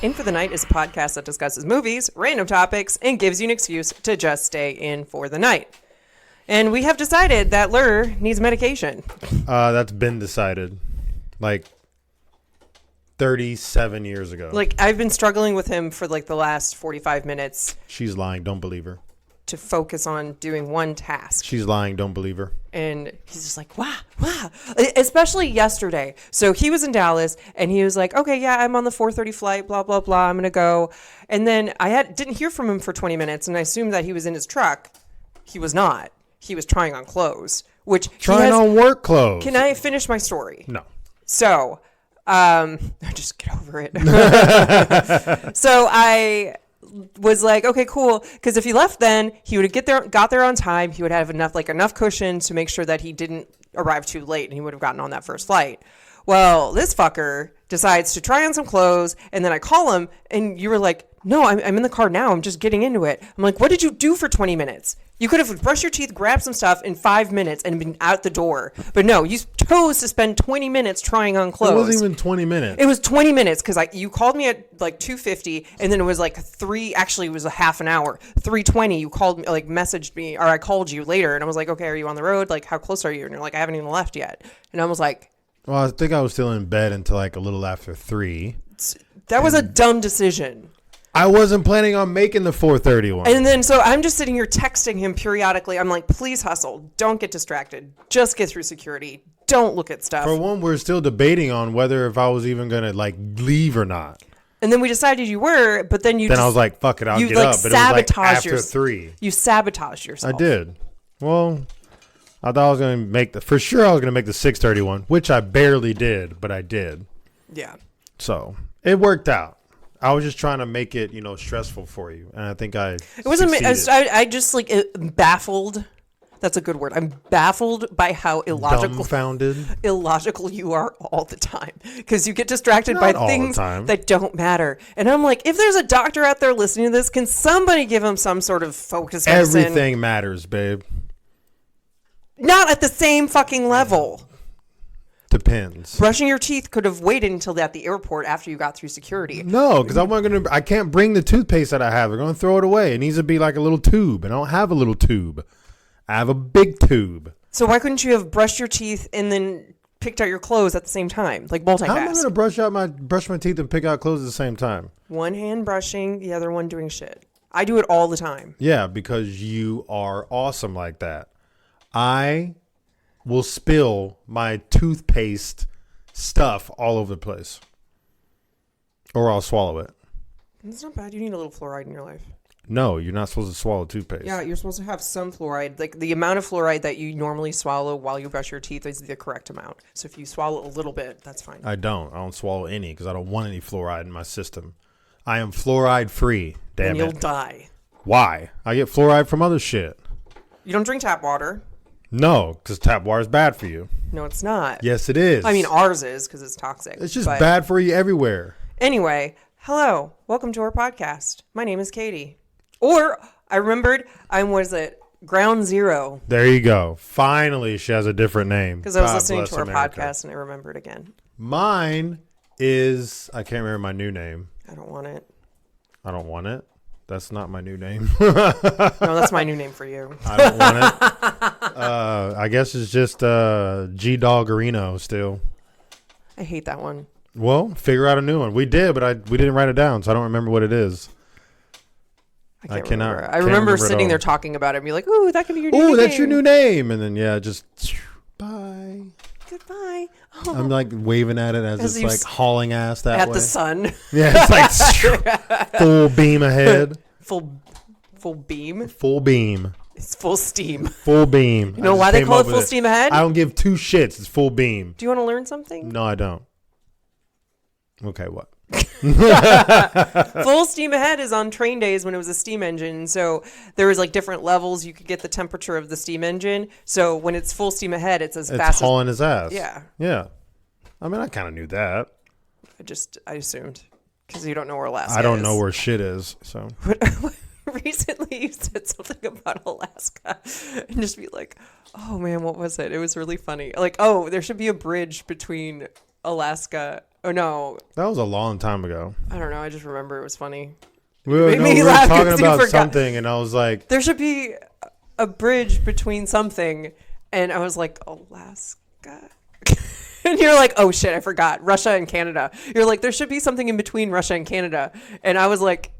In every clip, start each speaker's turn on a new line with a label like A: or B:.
A: In for the Night is a podcast that discusses movies, random topics, and gives you an excuse to just stay in for the night. And we have decided that Lur needs medication.
B: That's been decided. Like 37 years ago.
A: Like, I've been struggling with him for like the last 45 minutes.
B: She's lying. Don't believe her.
A: To focus on doing one task.
B: She's lying. Don't believe her.
A: And he's just like, wow. Especially yesterday. So he was in Dallas and he was like, okay, yeah, I'm on the 4:30 flight, blah, blah, blah. I'm going to go. And then didn't hear from him for 20 minutes. And I assumed that he was in his truck. He was not. He was trying on clothes,
B: trying on work clothes.
A: Can I finish my story?
B: No.
A: So, just get over it. So I was like, okay, cool. Because if he left then, he would have got there on time. He would have enough cushion to make sure that he didn't arrive too late and he would have gotten on that first flight. Well, this fucker decides to try on some clothes, and then I call him, and you were like, no, I'm in the car now. I'm just getting into it. I'm like, what did you do for 20 minutes? You could have brushed your teeth, grabbed some stuff in 5 minutes, and been out the door. But no, you chose to spend 20 minutes trying on clothes.
B: It wasn't even 20 minutes.
A: It was 20 minutes because you called me at like 2:50, and then it was like it was a half an hour. 3:20, you called me, messaged me, or I called you later, and I was like, okay, are you on the road? Like, how close are you? And you're like, I haven't even left yet. And I was like,
B: well, I think I was still in bed until like a little after 3.
A: That was a dumb decision.
B: I wasn't planning on making the 4:30 one.
A: And then so I'm just sitting here texting him periodically. I'm like, please hustle. Don't get distracted. Just get through security. Don't look at stuff.
B: For one, we're still debating on whether if I was even going to leave or not.
A: And then we decided you were, but then
B: I was like, fuck it, I'll get up. But it was like after 3.
A: You sabotaged yourself.
B: I did. Well, I thought I was going to make the 6:30 one, which I barely did, but I did.
A: Yeah.
B: So it worked out. I was just trying to make it, stressful for you, and I think I.
A: It wasn't. I just baffled. That's a good word. I'm baffled by how illogical you are all the time, because you get distracted by things that don't matter. And I'm like, if there's a doctor out there listening to this, can somebody give him some sort of focus medicine?
B: Everything matters, babe.
A: Not at the same fucking level.
B: Depends.
A: Brushing your teeth could have waited until at the airport after you got through security.
B: No, because I can't bring the toothpaste that I have. They're going to throw it away. It needs to be like a little tube. And I don't have a little tube. I have a big tube.
A: So why couldn't you have brushed your teeth and then picked out your clothes at the same time? Like multitask.
B: How am I going to brush my teeth and pick out clothes at the same time?
A: One hand brushing, the other one doing shit. I do it all the time.
B: Yeah, because you are awesome like that. I will spill my toothpaste stuff all over the place. Or I'll swallow it.
A: That's not bad. You need a little fluoride in your life.
B: No, you're not supposed to swallow toothpaste.
A: Yeah, you're supposed to have some fluoride. Like the amount of fluoride that you normally swallow while you brush your teeth is the correct amount. So if you swallow a little bit, that's fine.
B: I don't swallow any because I don't want any fluoride in my system. I am fluoride free. Damn it.
A: And you'll die.
B: Why? I get fluoride from other shit.
A: You don't drink tap water.
B: No, because tap water is bad for you.
A: No, it's not.
B: Yes, it is.
A: I mean, ours is because it's toxic.
B: It's just bad for you everywhere.
A: Anyway, hello. Welcome to our podcast. My name is Katie. Or I remembered was at Ground Zero.
B: There you go. Finally, she has a different name.
A: Because I was listening to our podcast and I remembered again.
B: Mine is, I can't remember my new name.
A: I don't want it.
B: I don't want it? That's not my new name.
A: No, that's my new name for you.
B: I don't want it. I guess it's just G-Dawgarino still.
A: I hate that one.
B: Well, figure out a new one. We did, but we didn't write it down, so I don't remember what it is.
A: I cannot remember. I remember sitting there talking about it and be like, ooh, that could be your new name.
B: Ooh, that's your new name. And then, just bye.
A: Goodbye.
B: Oh. I'm like waving at it as it's like hauling ass that way.
A: At the sun.
B: Yeah, it's like full beam ahead.
A: Full beam?
B: Full beam.
A: It's full steam.
B: Full beam.
A: You know why they call it full steam ahead?
B: I don't give two shits. It's full beam.
A: Do you want to learn something?
B: No, I don't. Okay, what?
A: Full steam ahead is on train days when it was a steam engine. So there was like different levels. You could get the temperature of the steam engine. So when it's full steam ahead, it's fast as...
B: It's hauling his ass.
A: Yeah.
B: Yeah. I mean, I kind of knew that.
A: I assumed. Because you don't know where Alaska is.
B: I don't know where shit is, so...
A: Recently you said something about Alaska and just be like, oh man, what was it? It was really funny. Like, oh, there should be a bridge between Alaska Oh, no.
B: That was a long time ago.
A: I don't know. I just remember it was funny.
B: We were talking about something, and I was like...
A: There should be a bridge between something. And I was like, Alaska? And you're like, oh, shit, I forgot. Russia and Canada. You're like, there should be something in between Russia and Canada. And I was like,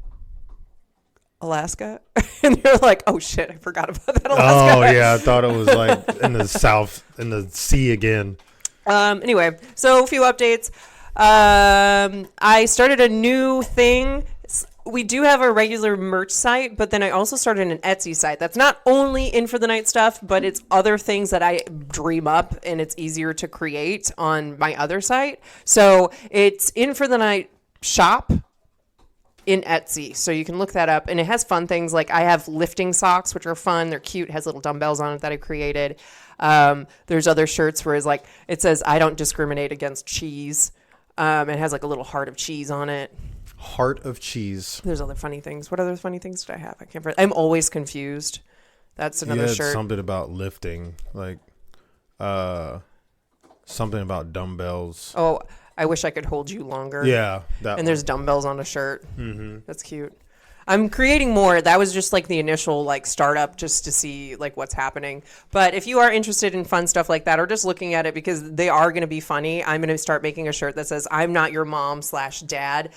A: Alaska? And you're like, oh, shit, I forgot about that, Alaska.
B: Oh, yeah. I thought it was like in the south, in the sea again.
A: Anyway, so a few updates. I started a new thing. We do have a regular merch site, but then I also started an Etsy site. That's not only In for the Night stuff, but it's other things that I dream up, and it's easier to create on my other site. So it's In for the Night shop in Etsy. So you can look that up, and it has fun things. Like I have lifting socks, which are fun. They're cute. It has little dumbbells on it that I created. There's other shirts where it says, I don't discriminate against cheese. It has like a little heart of cheese on it.
B: Heart of cheese.
A: There's other funny things. What other funny things did I have? I can't remember. I'm always confused. That's another shirt.
B: Something about lifting, like something about dumbbells.
A: Oh, I wish I could hold you longer.
B: Yeah,
A: there's dumbbells on a shirt. Mm-hmm. That's cute. I'm creating more. That was just like the initial like startup just to see like what's happening. But if you are interested in fun stuff like that or just looking at it because they are going to be funny, I'm going to start making a shirt that says, I'm not your mom/dad.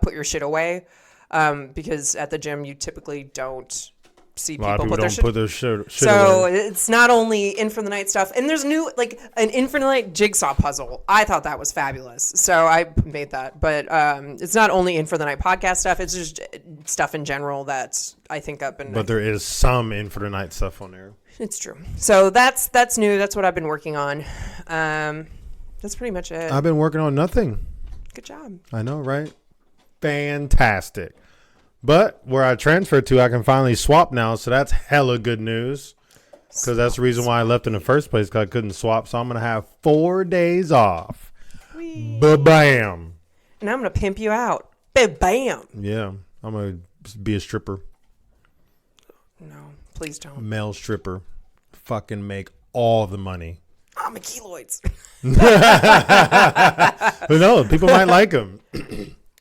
A: Put your shit away. Because at the gym, you typically don't see people put their shit away. So it's not only In for the Night stuff. And there's new, like an In for the Night jigsaw puzzle. I thought that was fabulous. So I made that. But it's not only In for the Night podcast stuff. It's just stuff in general that I think up.
B: But there is some In for the Night stuff on there.
A: It's true. So that's new. That's what I've been working on. That's pretty much it.
B: I've been working on nothing.
A: Good job.
B: I know, right? Fantastic. But where I transferred to, I can finally swap now, so that's hella good news. Because that's the reason why I left in the first place, because I couldn't swap. So I'm going to have 4 days off. Ba-bam.
A: And I'm going to pimp you out. Ba-bam.
B: Yeah, I'm going to be a stripper.
A: No, please don't.
B: Male stripper. Fucking make all the money.
A: I'm a keloids.
B: Who knows? People might like them.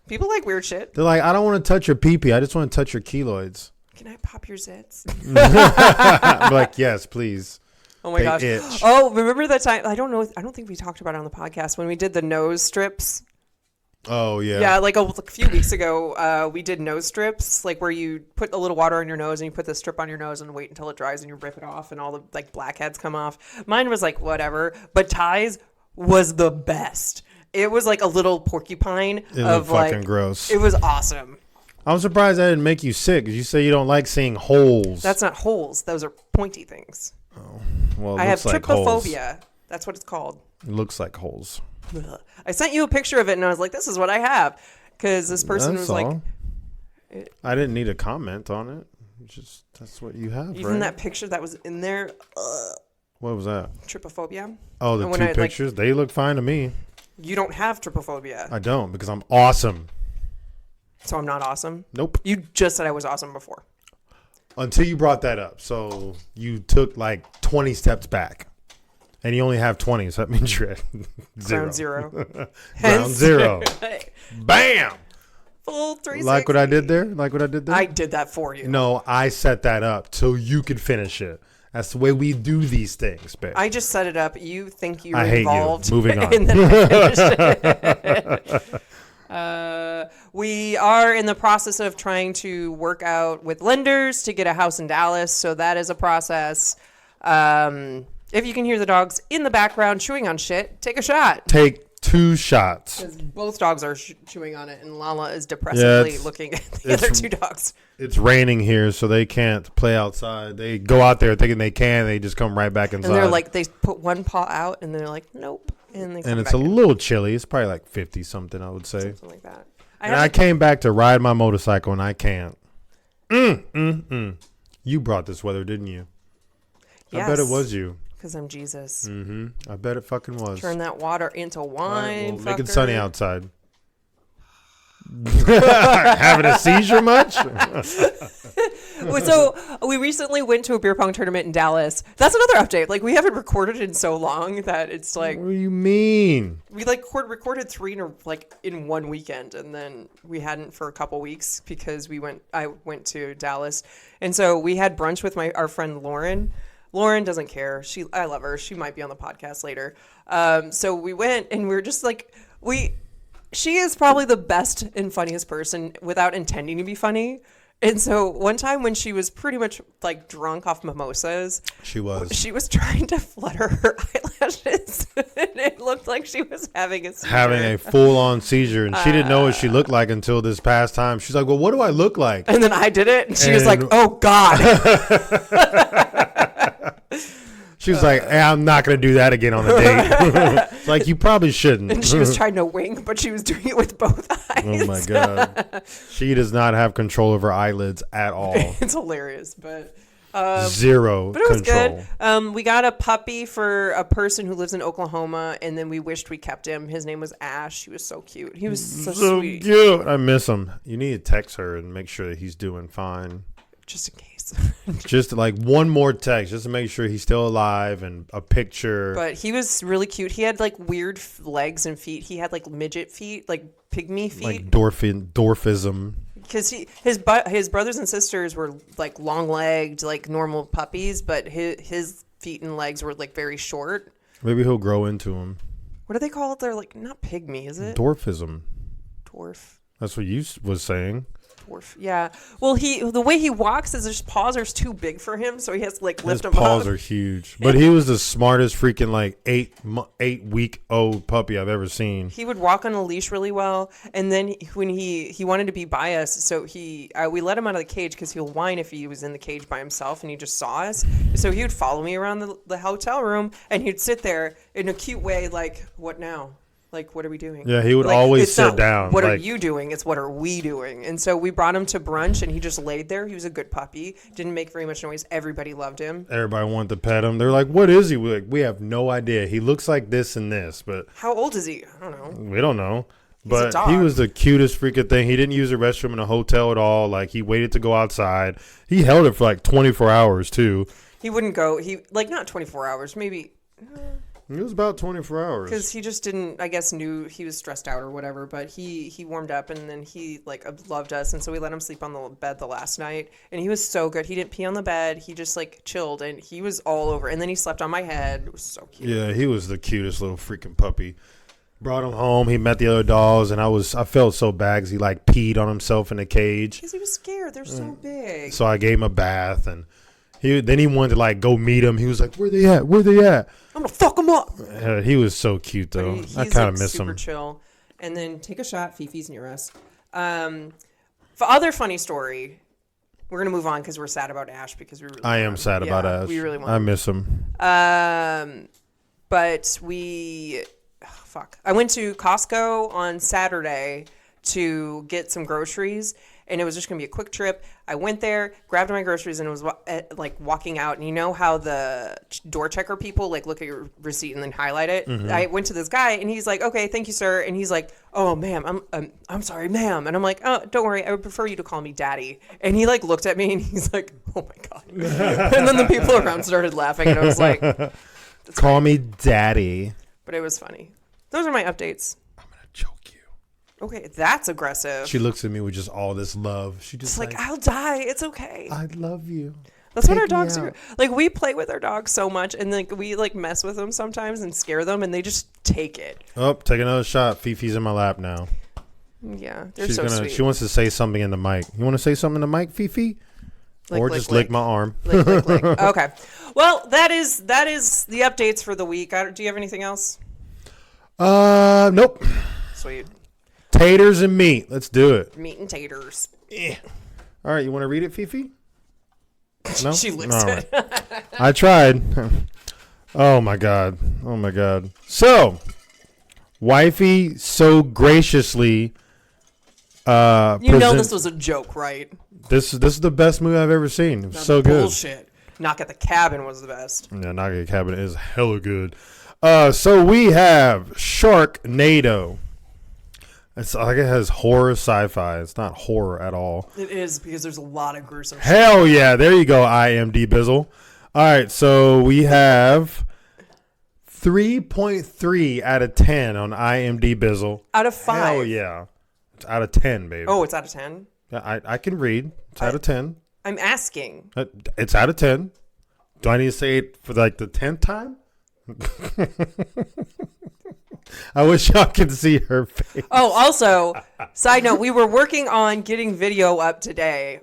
A: People like weird shit.
B: They're like, I don't want to touch your pee-pee. I just want to touch your keloids.
A: Can I pop your zits?
B: I'm like, yes, please.
A: Oh my gosh.
B: Itch.
A: Oh, remember that time? I don't think we talked about it on the podcast when we did the nose strips.
B: Oh, yeah.
A: Yeah, like a few weeks ago, we did nose strips, like where you put a little water on your nose and you put the strip on your nose and wait until it dries and you rip it off and all the like blackheads come off. Mine was like whatever, but Ty's was the best. It was like a little porcupine.
B: It looked fucking gross.
A: It was awesome.
B: I'm surprised that didn't make you sick. You say you don't like seeing holes.
A: That's not holes. Those are pointy things.
B: Oh, well,
A: I have
B: like
A: trypophobia. Holes. That's what it's called.
B: It looks like holes.
A: I sent you a picture of it, and I was like, "This is what I have," because this person was like,
B: "I didn't need a comment on it. That's what you have."
A: Even that picture that was in there.
B: What was that?
A: Trypophobia.
B: Oh, the two pictures. They look fine to me.
A: You don't have trypophobia.
B: I don't because I'm awesome.
A: So I'm not awesome?
B: Nope.
A: You just said I was awesome before.
B: Until you brought that up. So you took like 20 steps back. And you only have 20, so that means you're at zero. Ground zero. Bam!
A: Full 360.
B: Like what I did there?
A: I did that for you.
B: No, I set that up so you could finish it. That's the way we do these things, babe.
A: I just set it up. You think you were
B: I hate
A: involved.
B: You. Moving on.
A: And then I finished it. We are in the process of trying to work out with lenders to get a house in Dallas. So that is a process. If you can hear the dogs in the background chewing on shit, take a shot.
B: Take 2 shots.
A: Because both dogs are chewing on it, and Lala is depressively looking at the other 2 dogs.
B: It's raining here, so they can't play outside. They go out there thinking they can. They just come right back inside.
A: And they're like, they put one paw out, and they're like, nope. And
B: it's a little chilly. It's probably like 50-something, I would say.
A: Something like that.
B: I came back to ride my motorcycle, and I can't. You brought this weather, didn't you?
A: Yes.
B: I bet it was you.
A: Because I'm Jesus.
B: Mm-hmm. I bet it fucking was.
A: Turn that water into wine.
B: Right, well, make it sunny outside. Having a seizure much?
A: So we recently went to a beer pong tournament in Dallas. That's another update. Like, we haven't recorded in so long that it's like...
B: What do you mean?
A: We like recorded 3 in one weekend, and then we hadn't for a couple weeks because I went to Dallas. And so we had brunch with our friend Lauren. Lauren doesn't care. I love her. She might be on the podcast later. So we went, and we were just like... She is probably the best and funniest person without intending to be funny. And so one time when she was pretty much like drunk off mimosas, she was trying to flutter her eyelashes. And it looked like she was having a seizure.
B: Having a full-on seizure. And she didn't know what she looked like until this past time. She's like, well, what do I look like?
A: And then I did it. And she was like, oh, God.
B: She was like, hey, I'm not going to do that again on a date. It's like, you probably shouldn't.
A: And she was trying to wink, but she was doing it with both eyes.
B: Oh, my God. She does not have control of her eyelids at all.
A: It's hilarious, but...
B: Zero
A: but it was
B: control.
A: Good. We got a puppy for a person who lives in Oklahoma, and then we wished we kept him. His name was Ash. He was so cute. He was so sweet.
B: Cute. I miss him. You need to text her and make sure that he's doing fine.
A: Just in case.
B: Just like one more text, just to make sure he's still alive, and a picture.
A: But he was really cute. He had like weird legs and feet. He had like midget feet, like pygmy feet.
B: Like dwarfism.
A: Because his brothers and sisters were like long-legged, like normal puppies, but his feet and legs were like very short.
B: Maybe he'll grow into them.
A: What are they called? They're like not pygmy, is it?
B: Dwarfism.
A: Dwarf.
B: That's what you was saying.
A: Dwarf. Yeah. Well, the way he walks is his paws are too big for him, so he has to like lift them up.
B: His paws are huge. But he was the smartest freaking like 8-week-old puppy I've ever seen.
A: He would walk on a leash really well, and then when he wanted to be by us, so we let him out of the cage because he'll whine if he was in the cage by himself and he just saw us. So he would follow me around the hotel room, and he'd sit there in a cute way, like, what now? Like, what are we doing?
B: Yeah, he would always sit down.
A: What are you doing? It's what are we doing? And so we brought him to brunch, and he just laid there. He was a good puppy. Didn't make very much noise. Everybody loved him.
B: Everybody wanted to pet him. They're like, what is he? We're like, we have no idea. He looks like this and this. But
A: how old is he? I don't know.
B: We don't know. But he was the cutest freaking thing. He didn't use a restroom in a hotel at all. Like, he waited to go outside. He held it for like 24 hours, too.
A: He wouldn't go. Not 24 hours, maybe...
B: It was about 24 hours.
A: Because he just didn't, I guess, knew he was stressed out or whatever. But he warmed up, and then he like loved us, and so we let him sleep on the bed the last night, and he was so good. He didn't pee on the bed. He just like chilled, and he was all over. And then he slept on my head. It was so cute.
B: Yeah, he was the cutest little freaking puppy. Brought him home. He met the other dogs, and I felt so bad because he like peed on himself in the cage.
A: Because he was scared. They're so big.
B: So I gave him a bath, and then he wanted to like go meet him. He was like, "Where they at? Where they at?
A: I'm gonna fuck him up."
B: He was so cute though. I kind of miss him.
A: Super chill. And then take a shot. Fifi's near us. For other funny story, we're gonna move on because we're sad about Ash because we really.
B: I am sad about Ash.
A: We really want.
B: I miss him.
A: But I went to Costco on Saturday to get some groceries. And it was just going to be a quick trip. I went there, grabbed my groceries, and it was like walking out. And you know how the door checker people like look at your receipt and then highlight it? Mm-hmm. I went to this guy, and he's like, "Okay, thank you, sir." And he's like, "Oh, ma'am, I'm sorry, ma'am." And I'm like, "Oh, don't worry. I would prefer you to call me daddy." And he like looked at me, and he's like, "Oh my God." And then the people around started laughing, and I was like,
B: "Call me daddy."
A: But it was funny. Those are my updates.
B: I'm going to choke you.
A: Okay, that's aggressive.
B: She looks at me with just all this love. She just
A: like, I'll die. It's okay.
B: I love you.
A: That's what our dogs do. Like, we play with our dogs so much, and like we like mess with them sometimes and scare them, and they just take it.
B: Oh, take another shot. Fifi's in my lap now.
A: Yeah, they're so sweet.
B: She wants to say something in the mic. You want to say something in the mic, Fifi? Or just lick my arm.
A: Lick. Okay. Well, that is the updates for the week. Do you have anything else?
B: Nope.
A: Sweet.
B: Taters and meat. Let's do it.
A: Meat and taters.
B: Yeah. All right. You want to read it, Fifi? No?
A: She licks it.
B: I tried. Oh, my God. So, wifey so graciously
A: this was a joke, right?
B: This is the best movie I've ever seen. It was so good.
A: Bullshit. Knock at the Cabin was the best.
B: Yeah, Knock at the Cabin is hella good. So we have Sharknado. It's like it has horror sci-fi. It's not horror at all.
A: It is because there's a lot of gruesome shit.
B: Hell yeah. There you go, IMD Bizzle. All right, so we have 3.3 out of 10 on IMD Bizzle.
A: Out of 5.
B: Hell yeah. It's out of 10, baby.
A: Oh, it's out of 10?
B: Yeah, I can read. It's out of 10.
A: I'm asking.
B: It's out of 10. Do I need to say it for like the 10th time? I wish y'all could see her face.
A: Oh, also, side note, we were working on getting video up today,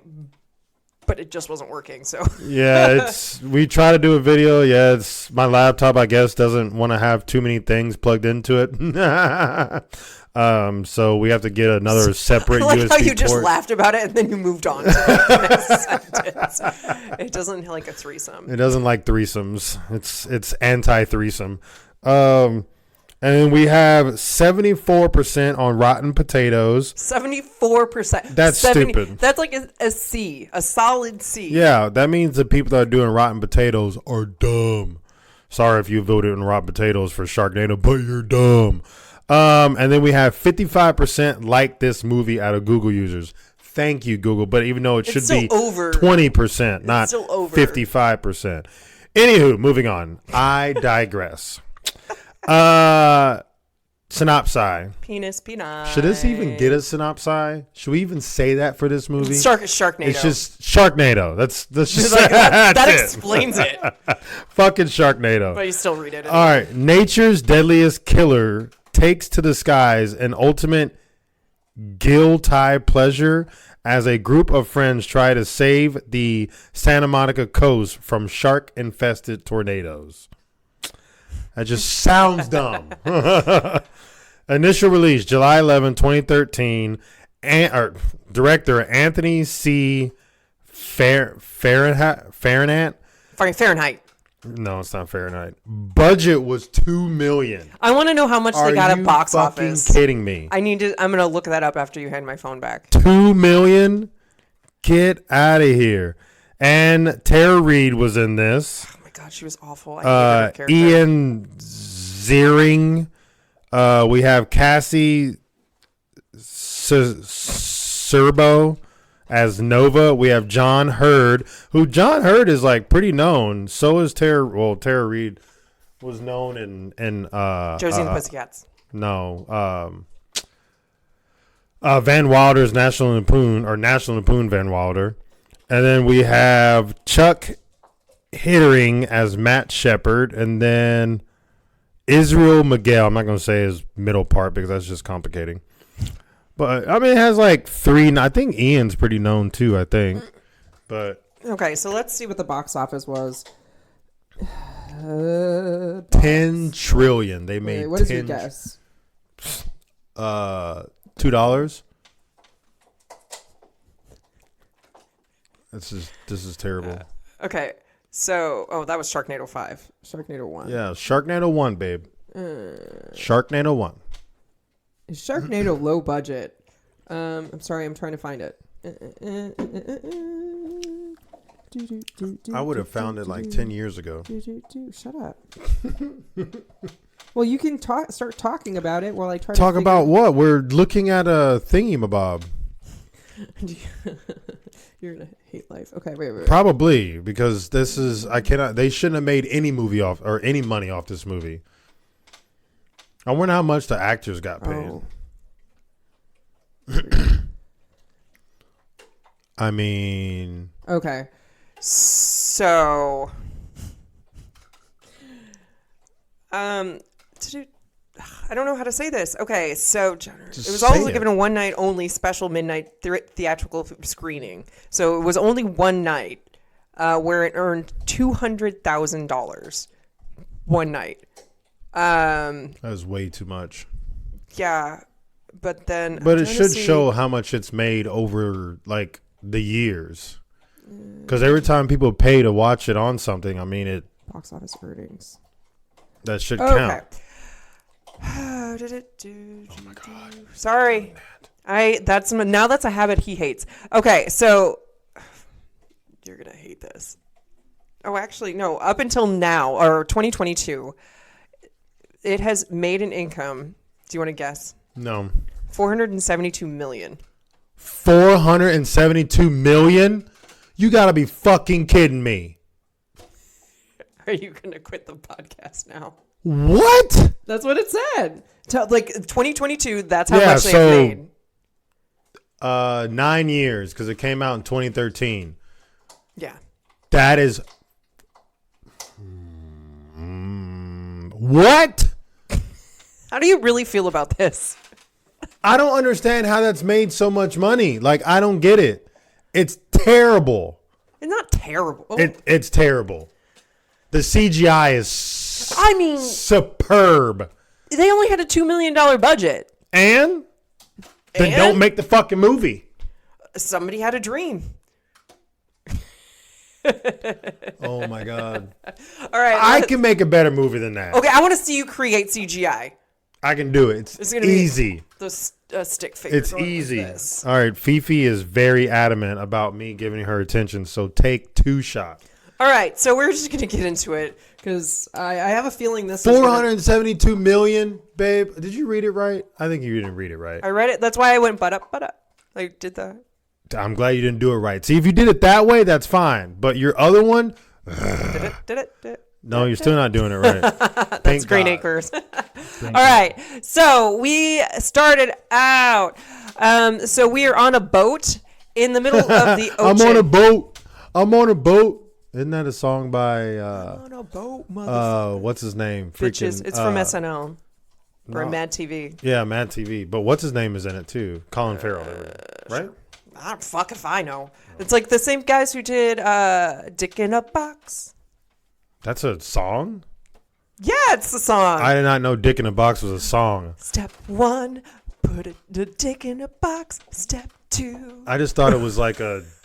A: but it just wasn't working. So
B: yeah, we try to do a video. Yeah, it's my laptop, I guess, doesn't want to have too many things plugged into it. So we have to get another separate
A: I like
B: USB
A: how you
B: port.
A: just laughed about it and then you moved on to the next sentence. It doesn't like a threesome.
B: It doesn't like threesomes. It's anti-threesome. And we have 74% on Rotten Potatoes.
A: 74%.
B: That's stupid.
A: That's like a C, a solid C.
B: Yeah, that means the people that are doing Rotten Potatoes are dumb. Sorry if you voted on Rotten Potatoes for Sharknado, but you're dumb. And then we have 55% like this movie out of Google users. Thank you, Google. But even though it should be
A: over
B: 20%, not
A: still over
B: 55%. Anywho, moving on. I digress. Synopsis.
A: Penis.
B: Should this even get a synopsis? Should we even say that for this movie?
A: Sharknado.
B: It's just Sharknado. That's just
A: like, that
B: it.
A: explains it.
B: Fucking Sharknado.
A: But you still read it.
B: All right. Nature's deadliest killer takes to the skies an ultimate guilty pleasure as a group of friends try to save the Santa Monica coast from shark-infested tornadoes. That just sounds dumb. Initial release, July 11, 2013. Director Anthony C. Fahrenheit?
A: Fahrenheit.
B: No, it's not Fahrenheit. Budget was $2 million.
A: I want to know how much they got at box office.
B: Are you fucking kidding me?
A: I'm gonna look that up after you hand my phone back.
B: $2 million? Get out of here. And Tara Reid was in this.
A: Oh my god, she was awful. I hated her character.
B: Ian Ziering. We have Cassie Serbo as Nova. We have John Hurd, who John Hurd is like pretty known. So is Tara. Well, Tara Reid was known in
A: Josie and the Pussycats.
B: No, Van Wilder's National Lampoon Van Wilder, and then we have Chuck Hittering as Matt Shepard, and then Israel Miguel. I'm not going to say his middle part because that's just complicating. But I mean, it has like 3. I think Ian's pretty known too. I think, but
A: okay. So let's see what the box office was.
B: 10 trillion. They made.
A: What is your guess?
B: $2. This is terrible.
A: Okay. So, that was Sharknado 5. Sharknado 1.
B: Yeah, Sharknado 1, babe. Sharknado 1.
A: Is Sharknado low budget? I'm sorry, I'm trying to find it.
B: I would have found it like 10 years ago.
A: Shut up. Well, you can start talking about it while I try to
B: talk about what? We're looking at a thingy-mabob.
A: You're gonna hate life. Okay, wait.
B: Probably because this is they shouldn't have made any movie off or any money off this movie. I wonder how much the actors got paid.
A: Oh.
B: I mean,
A: okay. So I don't know how to say this. Okay, so it was also given a one-night only special midnight theatrical screening. So it was only one night where it earned $200,000 one night.
B: that was way too much.
A: Yeah, but
B: it should show how much it's made over like the years. Because every time people pay to watch it on something, I mean it.
A: Box office earnings.
B: That should count.
A: How did it do?
B: Oh my god!
A: Sorry, that's a habit he hates. Okay, so you're gonna hate this. Oh, actually, no. Up until now, or 2022, it has made an income. Do you want to guess?
B: No.
A: $472 million.
B: 472 million? You gotta be fucking kidding me.
A: Are you going to quit the podcast now?
B: What?
A: That's what it said. Like 2022, that's how much they've made.
B: 9 years, because it came out in 2013.
A: Yeah.
B: That is... What?
A: How do you really feel about this?
B: I don't understand how that's made so much money. Like, I don't get it. It's terrible.
A: It's not terrible.
B: It's terrible. The CGI is superb.
A: They only had a $2 million budget.
B: And? Then don't make the fucking movie.
A: Somebody had a dream.
B: Oh, my God.
A: All right.
B: I can make a better movie than that.
A: Okay, I want to see you create CGI.
B: I can do it. It's easy.
A: The stick figure.
B: It's easy. All right. Fifi is very adamant about me giving her attention, so take 2 shots.
A: All right. So we're just going to get into it because I have a feeling this
B: 472 million, babe. Did you read it right? I think you didn't read it right.
A: I read it. That's why I went but up. I did that.
B: I'm glad you didn't do it right. See, if you did it that way, that's fine. But your other one...
A: Did it.
B: No, you're still not doing it right.
A: That's Green Acres. All right. So we started out. So we are on a boat in the middle of the ocean.
B: I'm on a boat. Isn't that a song by...
A: I'm on a boat, motherfucker.
B: What's his name?
A: Bitches. It's from SNL. Or Mad TV.
B: Yeah, Mad TV. But what's his name is in it, too? Colin Farrell. Right?
A: I don't fuck if I know. It's like the same guys who did Dick in a Box.
B: That's a song?
A: Yeah, it's the song.
B: I did not know Dick in a Box was a song.
A: Step 1, put the dick in a box. Step 2.
B: I just thought it was like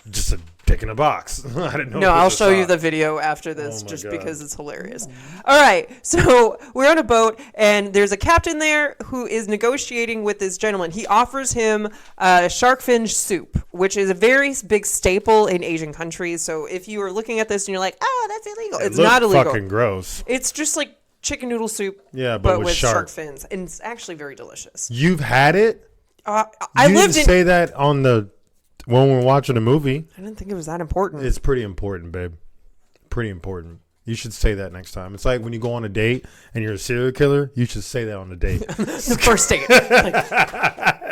B: just a dick in a box. I didn't know.
A: No, I'll show you the video after this because it's hilarious. All right, so we're on a boat and there's a captain there who is negotiating with this gentleman. He offers him shark fin soup, which is a very big staple in Asian countries. So if you are looking at this and you're like, oh, that's illegal. It's not illegal.
B: Fucking gross.
A: It's just like chicken noodle soup.
B: Yeah, but with
A: shark fins. And it's actually very delicious.
B: You've had it?
A: I lived in...
B: say that on when we're watching a movie.
A: I didn't think it was that important.
B: It's pretty important, babe. Pretty important. You should say that next time. It's like when you go on a date and you're a serial killer, you should say that on the date.
A: The first date. Like,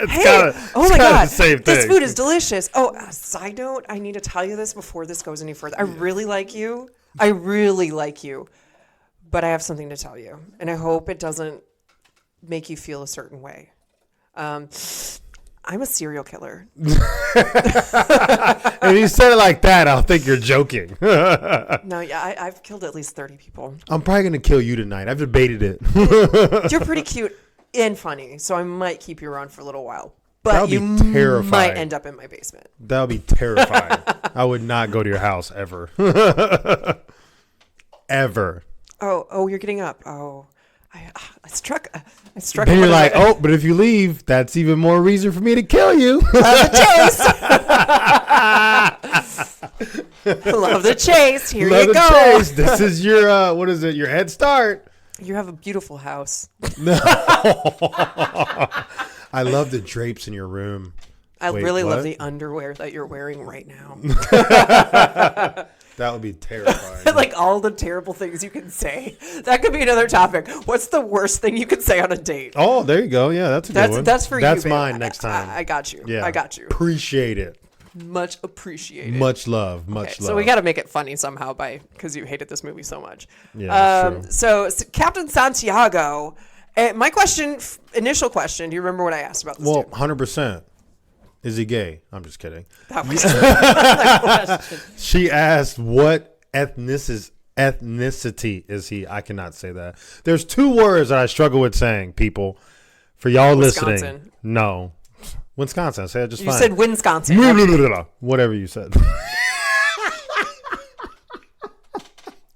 A: hey, oh my God, this food is delicious. Oh, side note, I need to tell you this before this goes any further. I really like you. But I have something to tell you. And I hope it doesn't make you feel a certain way. I'm a serial killer.
B: If you said it like that, I'll think you're joking.
A: No, yeah, I've killed at least 30 people.
B: I'm probably going to kill you tonight. I've debated it.
A: You're pretty cute and funny, so I might keep you around for a little while. But
B: that would be terrifying.
A: Might end up in my basement.
B: That would be terrifying. I would not go to your house ever. Ever.
A: Oh, you're getting up. Oh. I struck.
B: Then you're like, oh, but if you leave, that's even more reason for me to kill you.
A: Love the chase. Love the chase. Here you go.
B: Chase. This is your what is it? Your head start.
A: You have a beautiful house.
B: No. I love the drapes in your room.
A: I really love the underwear that you're wearing right now.
B: That would be terrifying.
A: Like all the terrible things you can say. That could be another topic. What's the worst thing you could say on a date?
B: Oh, there you go. Yeah, that's a good one.
A: That's for you.
B: That's mine next time.
A: I got you.
B: Yeah,
A: I got you.
B: Appreciate it.
A: Much appreciated.
B: Much love. Much love.
A: So we got to make it funny somehow because you hated this movie so much.
B: Yeah, true.
A: So Captain Santiago. My initial question. Do you remember what I asked about this?
B: Well, 100%. Is he gay? I'm just kidding.
A: That was the question.
B: She asked, what ethnicity is he? I cannot say that. There's 2 words that I struggle with saying, people. For y'all listening. No. Wisconsin. Say it just fine.
A: You said Wisconsin.
B: Whatever you said.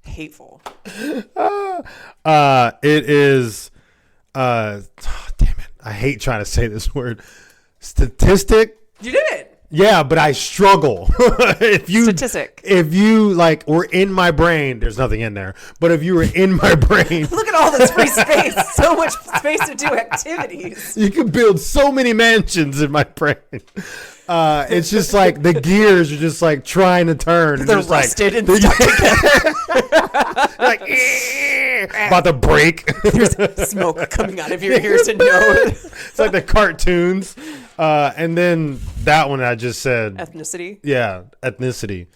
A: Hateful.
B: It is... damn it. I hate trying to say this word. Statistic.
A: You did it.
B: Yeah, but I struggle.
A: Statistic.
B: If you like were in my brain, there's nothing in there. But if you were in my brain,
A: Look at all this free space. So much space to do activities.
B: you could build so many mansions in my brain. It's just like the gears are just like trying to turn.
A: They're
B: just
A: rusted
B: like,
A: and stuck together.
B: like about to break.
A: There's smoke coming out of your ears and nose.
B: It's like the cartoons. And then that one I just said.
A: Ethnicity.
B: Yeah, ethnicity.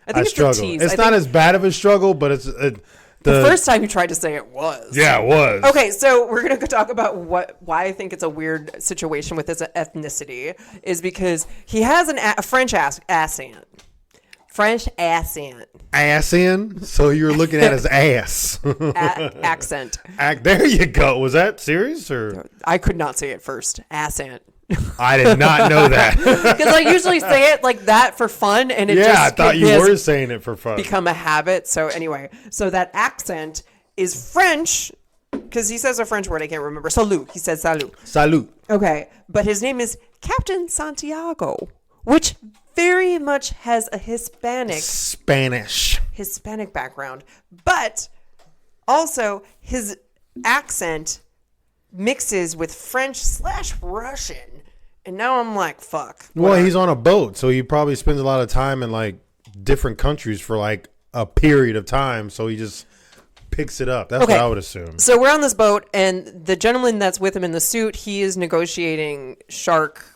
A: I think it's
B: struggle.
A: a tease.
B: It's not as bad of a struggle, but it's
A: the first time you tried to say it was.
B: Yeah, it was.
A: Okay, so we're gonna go talk about why I think it's a weird situation with his ethnicity is because he has a French accent. French accent.
B: Ass in? So you're looking at his ass.
A: Accent.
B: There you go. Was that serious or?
A: I could not say it first. Accent.
B: I did not know that.
A: Because I usually say it like that for fun, and it
B: I
A: just
B: thought you were saying it for fun.
A: become a habit. So anyway, so that accent is French because he says a French word I can't remember. Salut. He says salut.
B: Salut.
A: Okay, but his name is Captain Santiago, which very much has a
B: Spanish
A: background, but also his accent mixes with French/Russian. And now I'm like, fuck.
B: Well, he's on a boat, so he probably spends a lot of time in like different countries for like a period of time. So he just picks it up. That's what I would assume.
A: So we're on this boat, and the gentleman that's with him in the suit, he is negotiating shark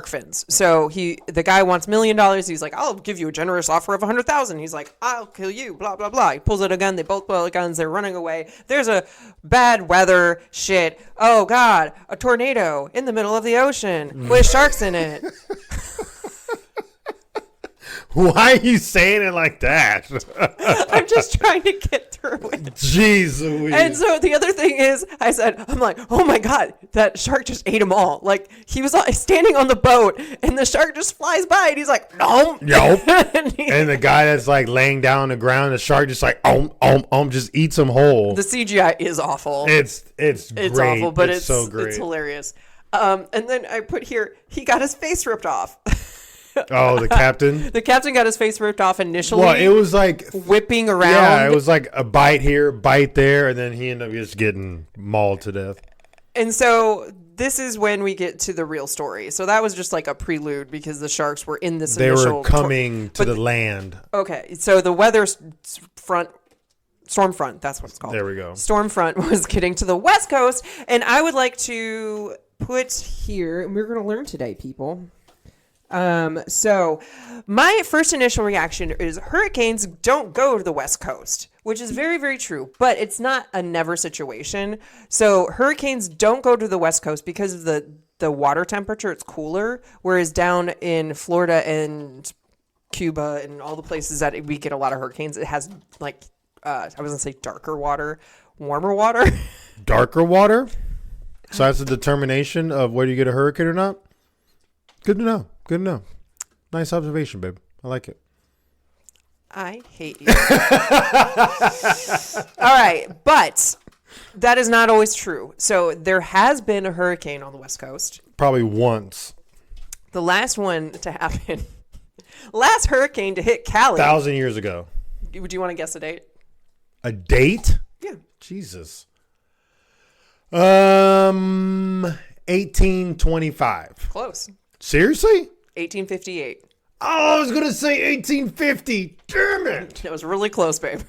A: fins. So the guy wants $1 million. He's like, I'll give you a generous offer of 100,000. He's like, I'll kill you. Blah blah blah. He pulls out a gun. They both pull out guns. They're running away. There's a bad weather shit. Oh God, a tornado in the middle of the ocean with sharks in it.
B: Why are you saying it like that?
A: I'm just trying to get through it.
B: Jeez Louise.
A: And so the other thing is, I'm like, oh my God, that shark just ate them all. Like, he was standing on the boat, and the shark just flies by, and he's like, no.
B: Nope. And the guy that's like laying down on the ground, the shark just like, just eats him whole.
A: The CGI is awful.
B: It's great.
A: Awful, but it's
B: so great.
A: It's hilarious. And then I put here, he got his face ripped off.
B: Oh, the captain?
A: The captain got his face ripped off initially.
B: Well, it was like
A: whipping around.
B: Yeah, it was like a bite here, bite there, and then he ended up just getting mauled to death.
A: And so this is when we get to the real story. So that was just like a prelude because the sharks were in this initial...
B: They were coming to the land.
A: Okay, so the weather front... Storm front, that's what it's called.
B: There we go.
A: Storm front was getting to the West Coast, and I would like to put here, and we're going to learn today, people... So my first initial reaction is hurricanes don't go to the West Coast, which is very, very true, but it's not a never situation. So hurricanes don't go to the West Coast because of the water temperature. It's cooler, whereas down in Florida and Cuba and all the places that we get a lot of hurricanes, it has like, I was going to say darker water, warmer water.
B: Darker water? So that's a determination of whether you get a hurricane or not? Good to know. Good to know. Nice observation, babe. I like it.
A: I hate you. All right, but that is not always true. So there has been a hurricane on the West Coast.
B: Probably once.
A: The last one to happen, last hurricane to hit Cali.
B: 1,000 years ago.
A: Do you want to guess a date?
B: A date?
A: Yeah.
B: Jesus. 1825.
A: Close.
B: Seriously?
A: 1858.
B: Oh, I was going to say 1850. Damn it.
A: That was really close, babe.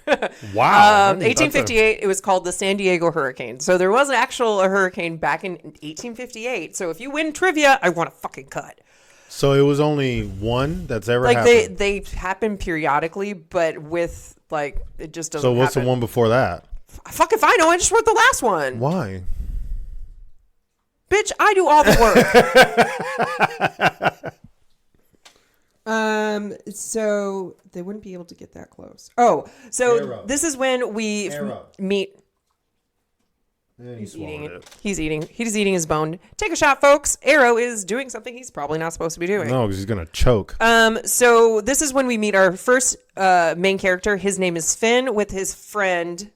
B: Wow.
A: 1858, it was called the San Diego hurricane. So there was an actual hurricane back in 1858. So if you win trivia, I want a fucking cut.
B: So it was only one that's ever happened?
A: They happen periodically, but with, like, it just doesn't happen.
B: So what's the one before that?
A: Fuck if I know. I just wrote the last one.
B: Why?
A: Bitch, I do all the work. So they wouldn't be able to get that close. So
B: Arrow.
A: this is when we meet.
B: He's eating it.
A: He's eating his bone. Take a shot, folks. Arrow is doing something he's probably not supposed to be doing.
B: No, because he's gonna choke.
A: So this is when we meet our first main character. His name is Finn with his friend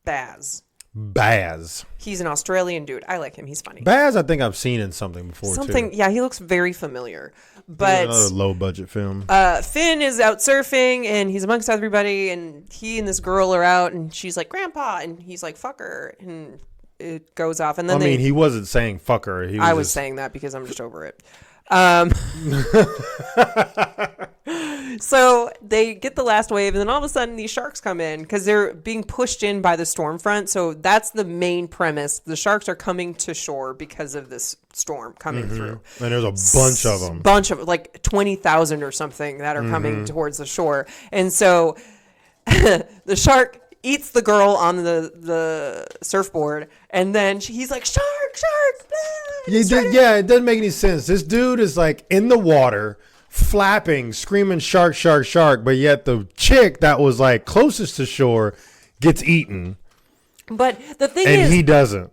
A: Baz.
B: Baz.
A: He's an Australian dude. I like him. He's funny.
B: Baz, I think I've seen in something before, too.
A: Yeah, he looks very familiar. But
B: another low-budget film.
A: Finn is out surfing, and he's amongst everybody, and he and this girl are out, and she's like, Grandpa, and he's like, fuck her, and it goes off. And then
B: he wasn't saying fuck her.
A: I was saying that because I'm just over it. So they get the last wave, and then all of a sudden these sharks come in because they're being pushed in by the storm front. So that's the main premise. The sharks are coming to shore because of this storm coming through.
B: And there's a bunch of them.
A: Like 20,000 or something that are coming towards the shore. And so the shark eats the girl on the surfboard, and then he's like, shark.
B: Yeah, it doesn't make any sense. This dude is like in the water, flapping, screaming shark, shark, shark, but yet the chick that was like closest to shore gets eaten.
A: But the thing
B: is,
A: and
B: he doesn't.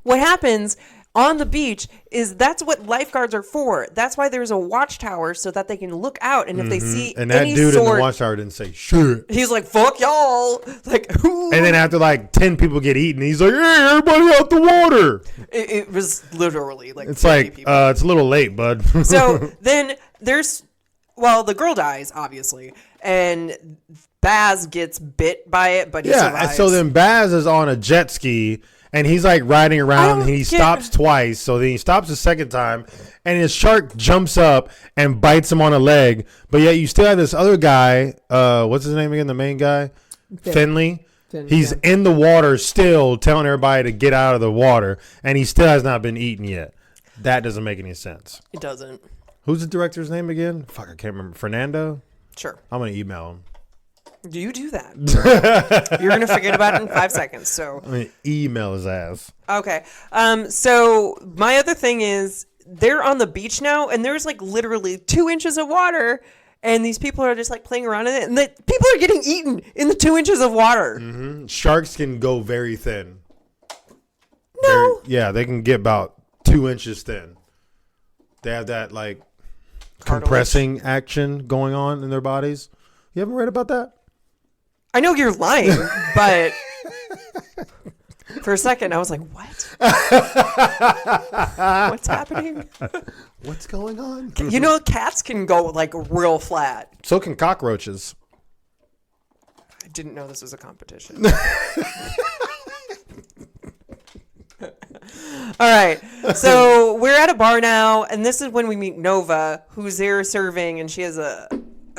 A: What happens on the beach is that's what lifeguards are for. That's why there's a watchtower so that they can look out, and if they see
B: and that
A: any
B: dude
A: sort,
B: in the watchtower didn't say shit.
A: He's like, fuck y'all. Like, who?
B: And then after like 10 people get eaten, he's like, hey, everybody out the water.
A: It was literally like
B: it's like
A: people.
B: It's a little late, bud.
A: So then the girl dies, obviously, and Baz gets bit by it, but he survives.
B: And so then Baz is on a jet ski, and he's like riding around, and he stops twice. So then he stops a second time, and his shark jumps up and bites him on a leg. But yet you still have this other guy. What's his name again? The main guy? Finley. He's in the water still telling everybody to get out of the water, and he still has not been eaten yet. That doesn't make any sense.
A: It doesn't.
B: Who's the director's name again? Fuck, I can't remember. Fernando?
A: Sure.
B: I'm going to email him.
A: Do you do that? You're going to forget about it in 5 seconds. So
B: I'm going to email his ass.
A: Okay. So my other thing is they're on the beach now, and there's like literally 2 inches of water, and these people are just like playing around in it, and people are getting eaten in the 2 inches of water.
B: Mm-hmm. Sharks can go very thin.
A: No.
B: They can get about 2 inches thin. They have that like compressing action going on in their bodies. You haven't read about that?
A: I know you're lying, but for a second I was like, what? What's happening?
B: What's going on?
A: You know, cats can go like real flat.
B: So can cockroaches.
A: I didn't know this was a competition. All right. So we're at a bar now, and this is when we meet Nova, who's there serving, and she has a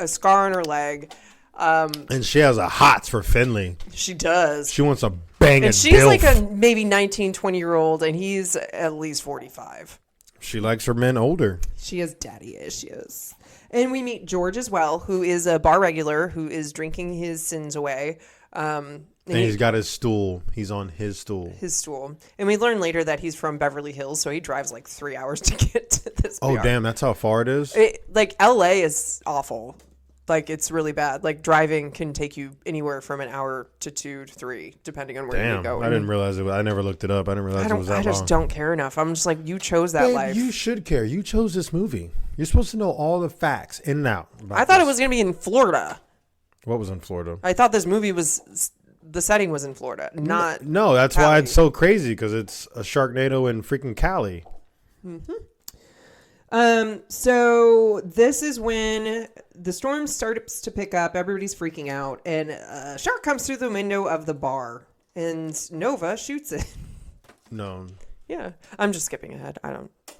A: scar on her leg.
B: And she has a hots for Finley.
A: She does.
B: She wants a bang
A: and she's like a maybe 19, 20-year-old, and he's at least 45.
B: She likes her men older.
A: She has daddy issues. And we meet George as well, who is a bar regular who is drinking his sins away. And
B: he's got his stool. He's on his stool.
A: His stool. And we learn later that he's from Beverly Hills, so he drives like 3 hours to get to this
B: Oh,
A: bar.
B: damn. That's how far it is?
A: Like, L.A. is awful. Like, it's really bad. Like, driving can take you anywhere from an hour to 2 to 3, depending on where you go.
B: I didn't realize it. I never looked it up. I didn't realize it was that long.
A: I just don't care enough. I'm just like, you chose that life.
B: You should care. You chose this movie. You're supposed to know all the facts in and out.
A: I thought it was going to be in Florida.
B: What was in Florida?
A: I thought this movie was... The setting was in Florida, not
B: No, that's
A: Cali.
B: why it's so crazy, because it's a Sharknado in freaking Cali.
A: Mm-hmm. So this is when the storm starts to pick up. Everybody's freaking out, and a shark comes through the window of the bar, and Nova shoots it.
B: No.
A: Yeah, I'm just skipping ahead.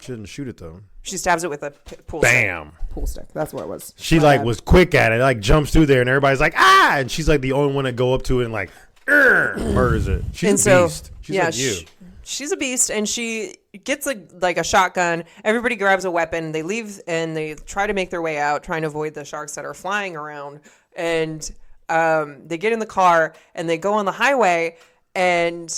B: She didn't shoot it, though.
A: She stabs it with a pool
B: Bam.
A: stick. Pool stick. That's what it was.
B: She was quick at it. Like jumps through there, and everybody's like, ah! And she's like the only one to go up to it and like, murders it. She's a beast. She's like you.
A: She's a beast, and she gets a shotgun. Everybody grabs a weapon. They leave, and they try to make their way out, trying to avoid the sharks that are flying around. And they get in the car, and they go on the highway, and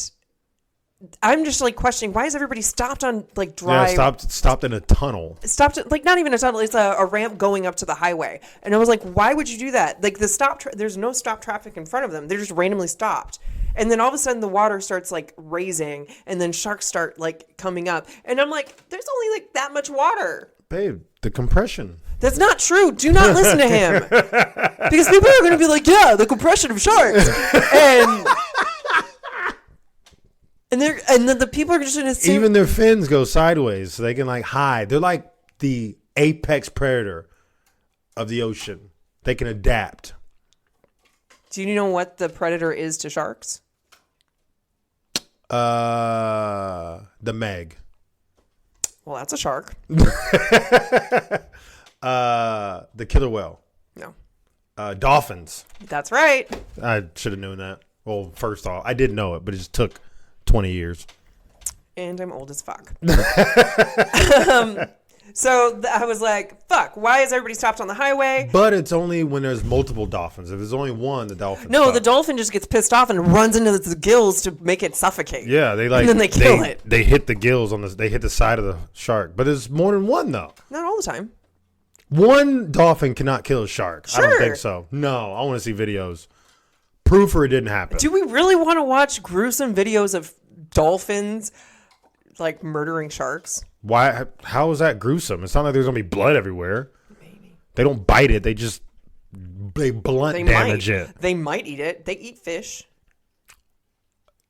A: I'm just like questioning, why is everybody stopped on like drive?
B: Yeah, stopped in a tunnel.
A: Stopped like not even a tunnel. It's a ramp going up to the highway. And I was like, why would you do that? Like there's no stop traffic in front of them. They're just randomly stopped. And then all of a sudden the water starts like raising, and then sharks start like coming up. And I'm like, there's only like that much water.
B: Babe, the compression.
A: That's not true. Do not listen to him. Because people are going to be like, yeah, the compression of sharks. And And then the people are just going to assume.
B: Even their fins go sideways so they can like hide. They're like the apex predator of the ocean. They can adapt.
A: Do you know what the predator is to sharks?
B: The Meg.
A: Well, that's a shark.
B: The killer whale.
A: No.
B: Dolphins.
A: That's right.
B: I should have known that. Well, first off, I did know it, but it just took 20 years.
A: And I'm old as fuck. So I was like, fuck, why is everybody stopped on the highway?
B: But it's only when there's multiple dolphins. If there's only one, the dolphin.
A: No, the dolphin just gets pissed off and runs into the gills to make it suffocate.
B: Yeah, they like.
A: And then they kill it.
B: They hit the gills on they hit the side of the shark. But there's more than one though.
A: Not all the time.
B: One dolphin cannot kill a shark.
A: Sure.
B: I don't think so. No, I want to see videos. Proof or it didn't happen.
A: Do we really want to watch gruesome videos of dolphins like murdering sharks?
B: Why? How is that gruesome? It's not like there's gonna be blood everywhere.
A: Maybe.
B: They don't bite it. They blunt damage it.
A: They might eat it. They eat fish.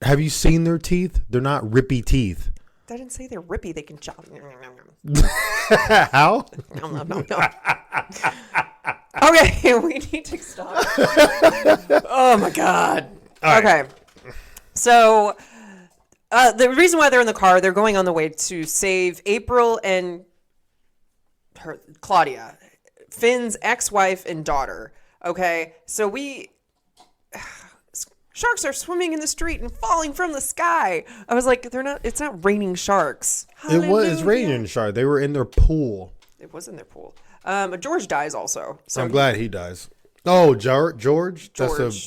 B: Have you seen their teeth? They're not rippy teeth.
A: I didn't say they're rippy. They can chop.
B: How?
A: No. Okay, we need to stop. Oh my god.
B: All
A: okay.
B: right.
A: So the reason why they're in the car, they're going on the way to save April and Claudia, Finn's ex-wife and daughter. Okay, so sharks are swimming in the street and falling from the sky. I was like, it's not raining sharks.
B: It's raining sharks. They were in their pool.
A: It was in their pool. George dies also. So
B: I'm glad he dies. Oh, George?
A: George,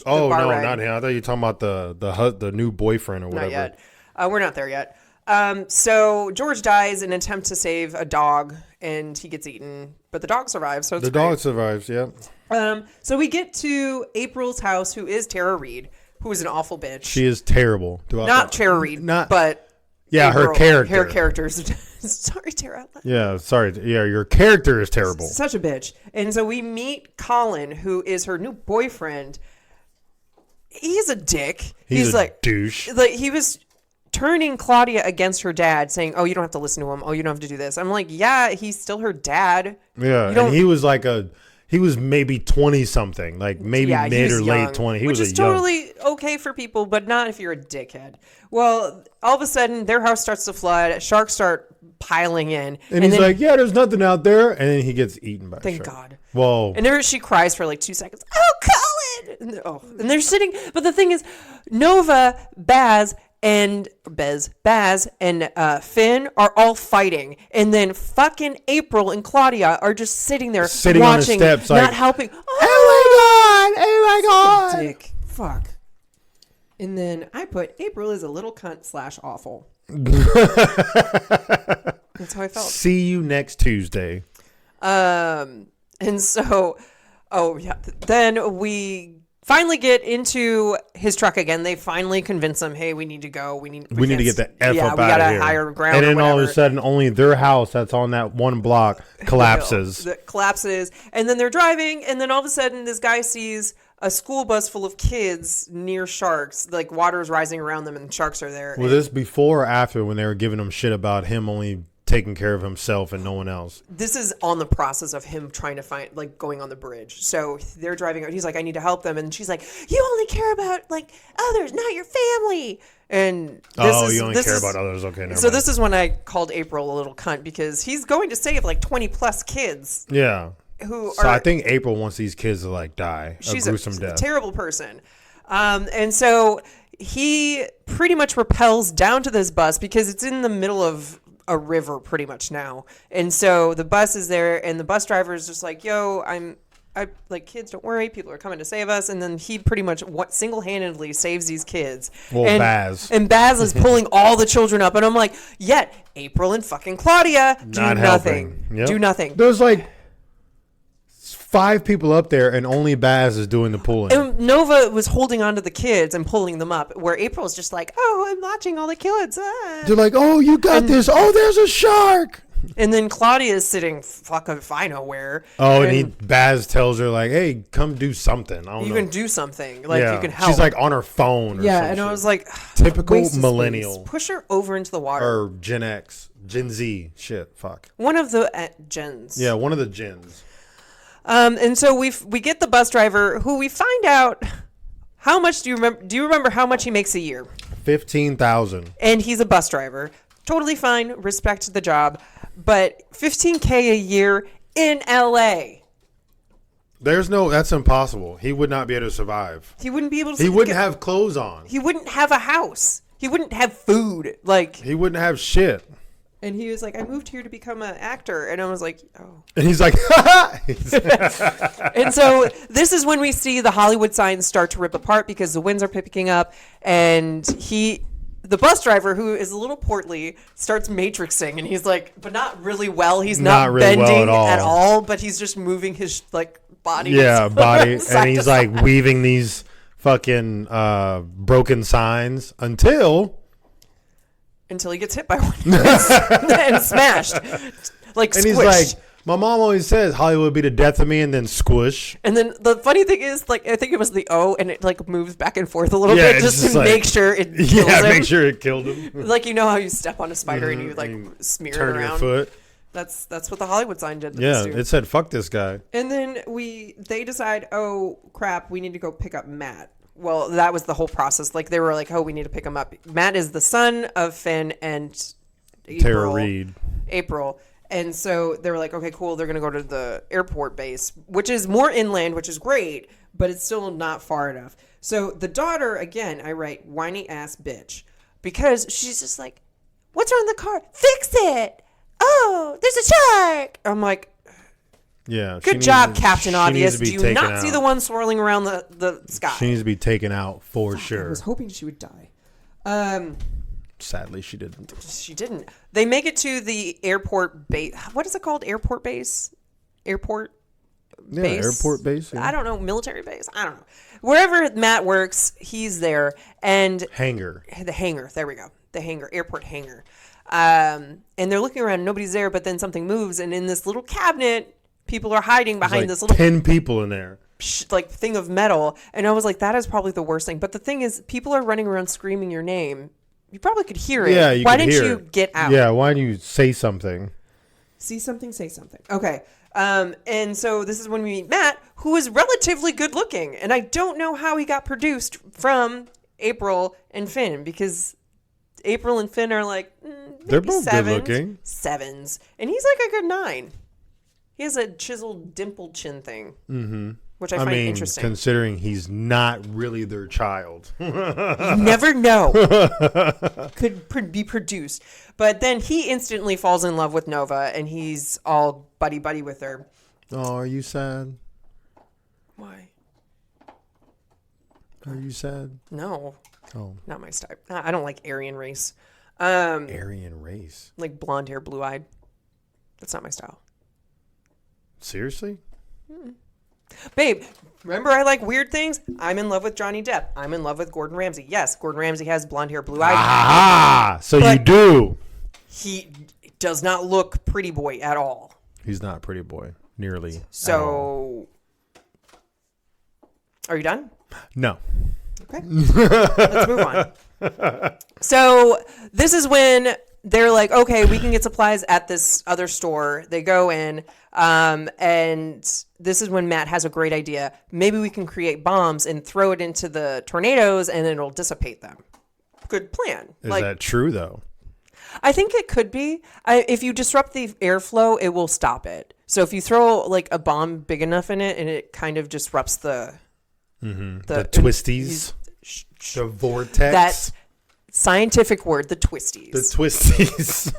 B: no,
A: rag.
B: not him. I thought you were talking about the new boyfriend or whatever.
A: Not yet. We're not there yet. So George dies in an attempt to save a dog, and he gets eaten, but the dog survives. So it's
B: the dog survives. Yeah.
A: So we get to April's house, who is Tara Reid, who is an awful bitch.
B: She is terrible.
A: Not Tara Reid, but
B: yeah,
A: April,
B: her character.
A: Her characters. Sorry, Tara.
B: Yeah, sorry. Yeah, your character is terrible.
A: Such a bitch. And so we meet Colin, who is her new boyfriend. He's a dick.
B: He's a
A: like
B: douche.
A: Like he was turning Claudia against her dad, saying, "Oh, you don't have to listen to him. Oh, you don't have to do this." I'm like, "Yeah, he's still her dad."
B: Yeah, and he was like he was maybe 20 something, like maybe mid or late 20. He
A: which
B: was
A: is totally okay for people, but not if you're a dickhead. Well, all of a sudden, their house starts to flood. Sharks start piling in,
B: and he's like, "Yeah, there's nothing out there," and then he gets eaten by a shark.
A: Thank God.
B: Whoa!
A: And there she cries for like 2 seconds. Oh, Colin! And they're sitting. But the thing is, Nova, Baz, and Finn are all fighting, and then fucking April and Claudia are just sitting there watching,
B: on the steps,
A: not
B: like,
A: helping.
B: Oh my god!
A: Dick, fuck. And then I put April is a little cunt / awful. That's how I felt.
B: See you next Tuesday.
A: And so, then we finally get into his truck again. They finally convince him, hey, we need to go. We need to get the F up out of here. We got to higher ground.
B: And then all of a sudden, only their house that's on that one block collapses.
A: Collapses. And then they're driving. And then all of a sudden, this guy sees a school bus full of kids near sharks. Like water is rising around them and sharks are there.
B: Was this before or after when they were giving him shit about him only taking care of himself and no one else?
A: This is on the process of him trying to find, like, going on the bridge. So they're driving out. He's like, I need to help them. And she's like, you only care about, like, others, not your family. And
B: you only care about others. Okay, never mind.
A: This is when I called April a little cunt, because he's going to save like 20 plus kids.
B: Yeah. I think April wants these kids to like die.
A: She's
B: a gruesome death.
A: Terrible person. And so he pretty much rappels down to this bus because it's in the middle of a river pretty much now. And so the bus is there, and the bus driver is just like, yo, I like, kids, don't worry, people are coming to save us. And then he pretty much single-handedly saves these kids.
B: Well, Baz.
A: And Baz is pulling all the children up. And I'm like, yet April and fucking Claudia do nothing.
B: Yep.
A: Do nothing.
B: There's like 5 people up there, and only Baz is doing the pulling.
A: And Nova was holding on to the kids and pulling them up, where April's just like, oh, I'm watching all the kids.
B: They're like, oh, you got this. Oh, there's a shark.
A: And then Claudia is sitting fucking if I know where.
B: Oh, and Baz tells her like, "Hey, come do something. I don't know.
A: You can do something. Like you can help."
B: She's like on her phone. Or
A: and
B: shit.
A: I was like,
B: typical millennial.
A: Push her over into the water.
B: Or Gen X, Gen Z. Shit, fuck.
A: One of the gens.
B: Yeah, one of the gens.
A: And so we get the bus driver who we find out how much do you remember how much he makes a year?
B: 15,000.
A: And he's a bus driver. Totally fine. Respect the job. But $15K a year in LA.
B: That's impossible. He would not be able to survive.
A: He wouldn't be able to.
B: He wouldn't have clothes on.
A: He wouldn't have a house. He wouldn't have food. Like
B: he wouldn't have shit.
A: And he was like, I moved here to become an actor. And I was like, oh.
B: And he's like,
A: And so this is when we see the Hollywood signs start to rip apart because the winds are picking up. And the bus driver, who is a little portly, starts matrixing. And he's like, but not really well. He's not
B: really
A: bending
B: well
A: at all. But he's just moving his body.
B: Yeah, body. And he's like
A: side.
B: weaving these fucking broken signs until
A: he gets hit by one and smashed. Like
B: and
A: squished.
B: he's like, my mom always says Hollywood would be the death of me, and then squish.
A: And then the funny thing is, like, I think it was the O, and it like moves back and forth a little bit just to
B: like,
A: make sure it kills him.
B: make sure it killed him.
A: Like, you know how you step on a spider and you like smear
B: Turn
A: it around.
B: your foot.
A: That's what the Hollywood sign did.
B: Yeah, it said fuck this guy.
A: And then they decide, oh crap, we need to go pick up Matt. Well, that was the whole process. Like they were like, oh, we need to pick him up. Matt is the son of Finn and
B: Tara Reid.
A: April. And so they were like, okay, cool. They're going to go to the airport base, which is more inland, which is great, but it's still not far enough. So the daughter, again, I write whiny ass bitch because she's just like, what's wrong with the car? Fix it. Oh, there's a shark. I'm like,
B: yeah.
A: Good job, Captain Obvious. Do you not see the one swirling around the sky?
B: She needs to be taken out for sure.
A: I was hoping she would die.
B: Sadly, she didn't.
A: She didn't. They make it to the airport base. What is it called? Airport base? Airport base?
B: Airport base. Yeah.
A: I don't know. Military base? I don't know. Wherever Matt works, he's there. And
B: hangar.
A: The hangar. There we go. The hangar. Airport hangar. And they're looking around. Nobody's there. But then something moves. And in this little cabinet, people are hiding behind this little
B: 10 people in there.
A: Like thing of metal. And I was like, that is probably the worst thing. But the thing is, people are running around screaming your name. You probably could hear it.
B: Yeah,
A: why didn't you get out?
B: Yeah, why didn't you say something?
A: See something, say something. Okay. And so this is when we meet Matt, who is relatively good looking. And I don't know how he got produced from April and Finn because April and Finn are like,
B: they're both good looking.
A: 7s. And he's like a good 9. He has a chiseled dimple chin thing. Mm-hmm. Which I find interesting.
B: Considering he's not really their child.
A: You never know. Could be produced. But then he instantly falls in love with Nova, and he's all buddy-buddy with her.
B: Oh, are you sad?
A: Why?
B: Are you sad?
A: No.
B: Oh.
A: Not my style. I don't like Aryan race.
B: Aryan race?
A: Like blonde hair, blue-eyed. That's not my style.
B: Seriously?
A: Mm-mm. Babe, remember I like weird things? I'm in love with Johnny Depp. I'm in love with Gordon Ramsay. Yes, Gordon Ramsay has blonde hair, blue eyes.
B: Ah, so you do.
A: He does not look pretty boy at all.
B: He's not pretty boy, nearly.
A: So, are you done?
B: No.
A: Okay. Let's move on. So, this is when they're like, okay, we can get supplies at this other store. They go in, and this is when Matt has a great idea. Maybe we can create bombs and throw it into the tornadoes, and it'll dissipate them. Good plan.
B: Is that true, though?
A: I think it could be. If you disrupt the airflow, it will stop it. So if you throw like a bomb big enough in it, and it kind of disrupts the
B: twisties, the vortex.
A: That scientific word, the twisties.
B: The twisties.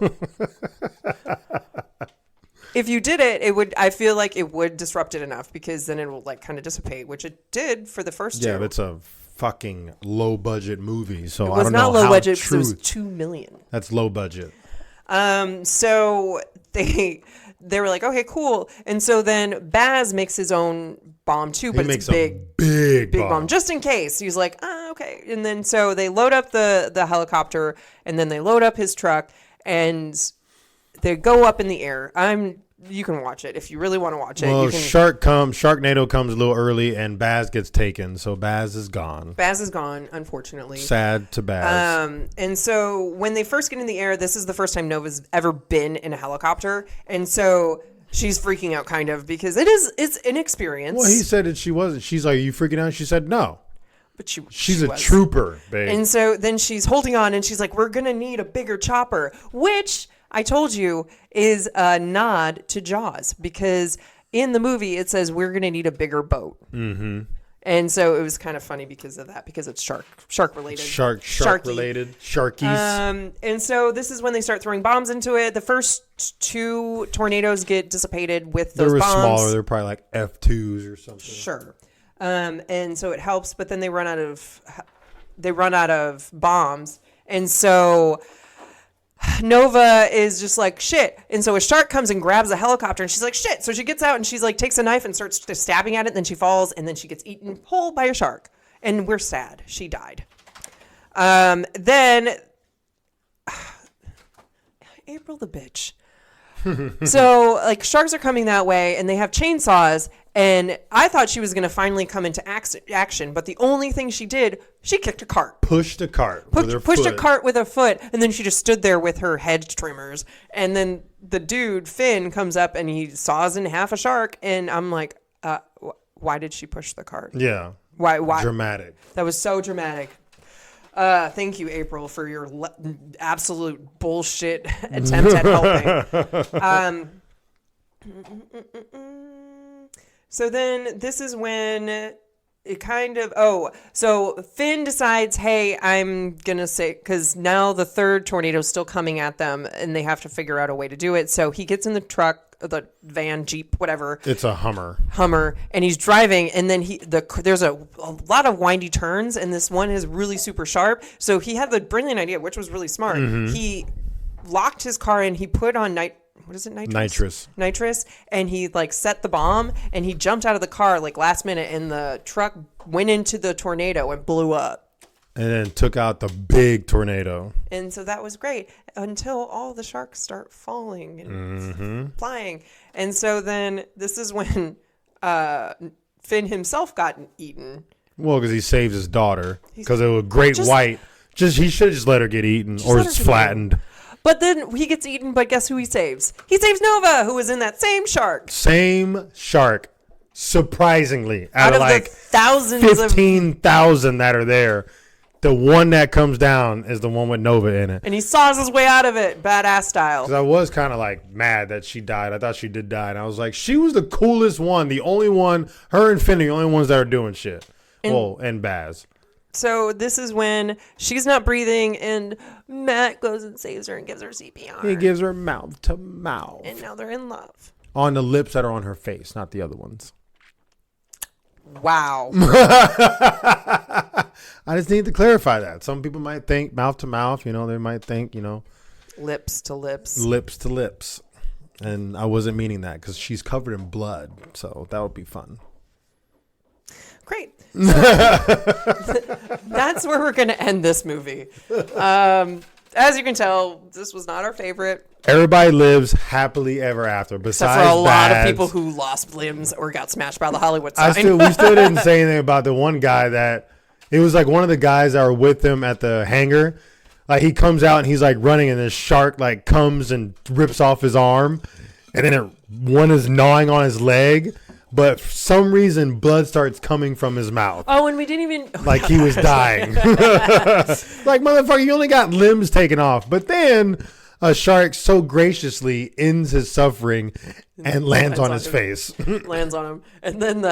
A: If you did it, it would. I feel like it would disrupt it enough because then it will like kind of dissipate, which it did for the first two.
B: Yeah, but it's a fucking low budget movie, so
A: it was
B: I don't
A: not
B: know
A: low
B: how
A: budget
B: true.
A: because it was $2 million.
B: That's low budget.
A: So they were like, okay, cool, and so then Baz makes his own bomb too, but it's big bomb just in case. He's like, okay, and then so they load up the helicopter, and then they load up his truck, and they go up in the air. You can watch it if you really want to watch it.
B: Well,
A: you can,
B: Sharknado comes a little early, and Baz gets taken, so Baz is gone.
A: Baz is gone, unfortunately.
B: Sad to Baz.
A: And so when they first get in the air, this is the first time Nova's ever been in a helicopter, and so she's freaking out kind of because it's an experience.
B: Well, he said that she wasn't. She's like, "Are you freaking out?" She said, "No."
A: But
B: she's a trooper, babe.
A: And so then she's holding on, and she's like, "We're gonna need a bigger chopper," which I told you is a nod to Jaws, because in the movie it says we're going to need a bigger boat. Mm-hmm. And so it was kind of funny because of that, because it's shark related.
B: Shark related. Sharkies.
A: And so this is when they start throwing bombs into it. The first 2 tornadoes get dissipated with those bombs.
B: They were smaller. They're probably like F2s or something.
A: Sure. And so it helps, but then they run out of bombs. And so Nova is just like, shit. And so a shark comes and grabs a helicopter, and she's like, shit. So she gets out and she's like, takes a knife and starts stabbing at it. And then she falls, and then she gets eaten whole by a shark. And we're sad. She died. Then April the bitch. So like sharks are coming that way, and they have chainsaws, and I thought she was going to finally come into action, but the only thing she did, she kicked a cart.
B: Pushed a cart with her
A: pushed
B: foot.
A: A cart with her foot, and then she just stood there with her hedge trimmers. And then the dude, Finn, comes up and he saws in half a shark, and I'm like, why did she push the cart?
B: Yeah.
A: Why?
B: Dramatic.
A: That was so dramatic. Thank you, April, for your absolute bullshit attempt at helping. So then this is when it kind of, so Finn decides, hey, I'm going to say, because now the third tornado is still coming at them, and they have to figure out a way to do it. So he gets in the truck, the van, Jeep, whatever.
B: It's a Hummer, and
A: he's driving, and then there's a lot of windy turns, and this one is really super sharp. So he had the brilliant idea, which was really smart. Mm-hmm. He locked his car and he put on nitrous, and he like set the bomb, and he jumped out of the car like last minute, and the truck went into the tornado and blew up.
B: And then took out the big tornado.
A: And so that was great until all the sharks start falling and flying. And so then this is when Finn himself got eaten.
B: Well, because he saved his daughter. Because it was great white. He should have just let her get eaten, or it's flattened.
A: But then he gets eaten, but guess who he saves? He saves Nova, who was in that same shark.
B: Same shark. Surprisingly.
A: Out of
B: like
A: the thousands
B: 15,000 that are there. The one that comes down is the one with Nova in it.
A: And he saws his way out of it, badass style.
B: Because I was kind of like mad that she died. I thought she did die. And I was like, she was the coolest one. The only one, her and Finn are the only ones that are doing shit. And Baz.
A: So this is when she's not breathing, and Matt goes and saves her and gives her CPR.
B: He gives her mouth to mouth.
A: And now they're in love.
B: On the lips that are on her face, not the other ones.
A: Wow.
B: I just need to clarify that. Some people might think mouth to mouth, they might think,
A: lips to lips.
B: Lips to lips. And I wasn't meaning that, because she's covered in blood. So that would be fun.
A: Great. So, that's where we're going to end this movie. As you can tell, this was not our favorite.
B: Everybody lives happily ever after.
A: Except for a lot of people who lost limbs or got smashed by the Hollywood sign.
B: We still didn't say anything about the one guy that it was like one of the guys that were with him at the hangar. Like he comes out and he's like running, and this shark like comes and rips off his arm, and then one is gnawing on his leg. But for some reason, blood starts coming from his mouth.
A: Oh, and we didn't even...
B: Like he was dying. Like, motherfucker, you only got limbs taken off. But then a shark so graciously ends his suffering and lands on his face.
A: Lands on him. And then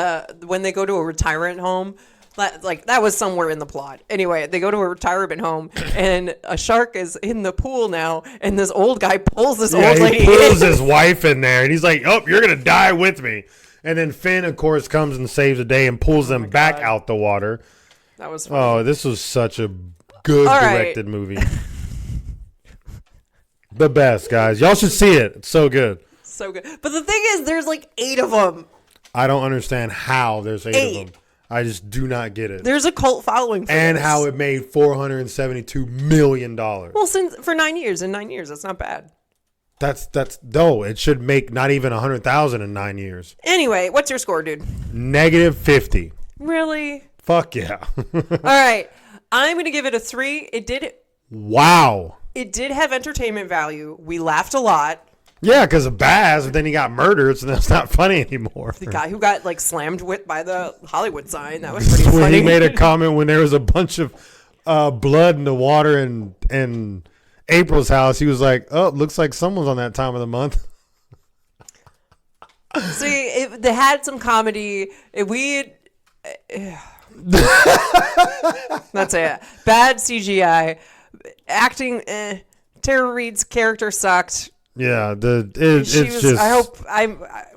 A: when they go to a retirement home, that was somewhere in the plot. Anyway, they go to a retirement home, and a shark is in the pool now, and this old guy pulls this old lady in.
B: He pulls his wife in there, and he's like, oh, you're going to die with me. And then Finn, of course, comes and saves the day and pulls them back out the water.
A: That was funny.
B: Oh, this was such a good directed movie. The best, guys. Y'all should see it. It's so good.
A: So good. But the thing is, there's like 8 of them.
B: I don't understand how there's 8 of them. I just do not get it.
A: There's a cult following for
B: and
A: this.
B: How it made $472 million.
A: Well, for 9 years. In 9 years, that's not bad.
B: No, it should make not even 100,000 in 9 years.
A: Anyway, what's your score, dude?
B: -50.
A: Really?
B: Fuck yeah.
A: All right. I'm going to give it a 3.
B: Wow.
A: It did have entertainment value. We laughed a lot.
B: Yeah, because of Baz, but then he got murdered, so that's not funny anymore.
A: The guy who got like slammed with by the Hollywood sign, that was pretty funny.
B: When he made a comment when there was a bunch of blood in the water in April's house, he was like, "Oh, looks like someone's on that time of the month."
A: See, they had some comedy. That's it. Bad CGI. Acting, Tara Reid's character sucked.
B: Yeah, it's just.
A: I hope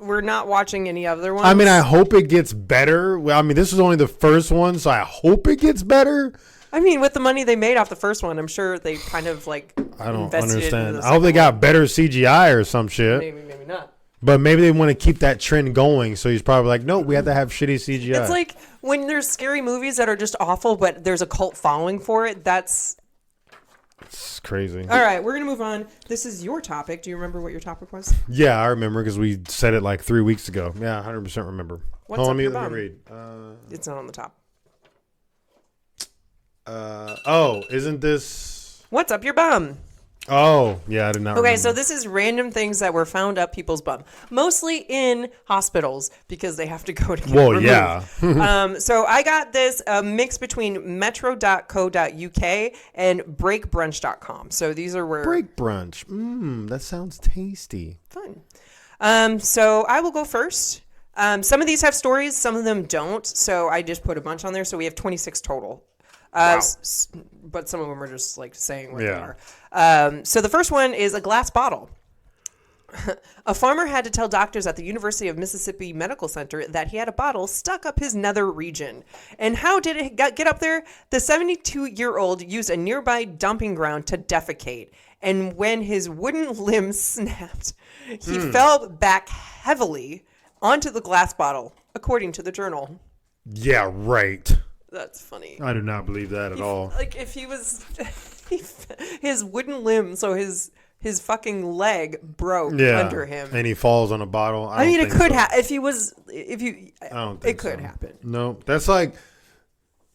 A: we're not watching any other ones.
B: I mean, I hope it gets better. Well, I mean, this was only the first one, so I hope it gets better.
A: I mean, with the money they made off the first one, I'm sure they kind of like.
B: I don't
A: invested
B: understand.
A: Into
B: I hope they got better CGI or some shit.
A: Maybe not.
B: But maybe they want to keep that trend going, so he's probably like, no, we have to have shitty CGI.
A: It's like when there's scary movies that are just awful, but there's a cult following for it.
B: It's crazy.
A: All right, we're going to move on. This is your topic. Do you remember what your topic was?
B: Yeah, I remember because we said it like 3 weeks ago. Yeah, 100% remember.
A: What's up your
B: let
A: bum?
B: me read.
A: It's not on the top.
B: Isn't this...
A: What's up your bum?
B: Oh, yeah, I did not remember.
A: Okay, so this is random things that were found up people's bum. Mostly in hospitals because they have to go to get removed.
B: Yeah.
A: So I got this mix between metro.co.uk and breakbrunch.com. So these are where...
B: Break brunch. That sounds tasty.
A: Fun. So I will go first. Some of these have stories, some of them don't. So I just put a bunch on there. So we have 26 total.
B: Wow.
A: But some of them are just like saying what they are. So the first one is a glass bottle. A farmer had to tell doctors at the University of Mississippi Medical Center that he had a bottle stuck up his nether region. And how did it get up there? The 72-year-old used a nearby dumping ground to defecate. And when his wooden limb snapped, he fell back heavily onto the glass bottle, according to the journal.
B: Yeah, right.
A: That's funny.
B: I do not believe that at all.
A: Like if he was, his wooden limb, so his fucking leg broke under him,
B: and he falls on a bottle.
A: I mean, it could happen if you.
B: I don't think
A: it could happen.
B: No, that's like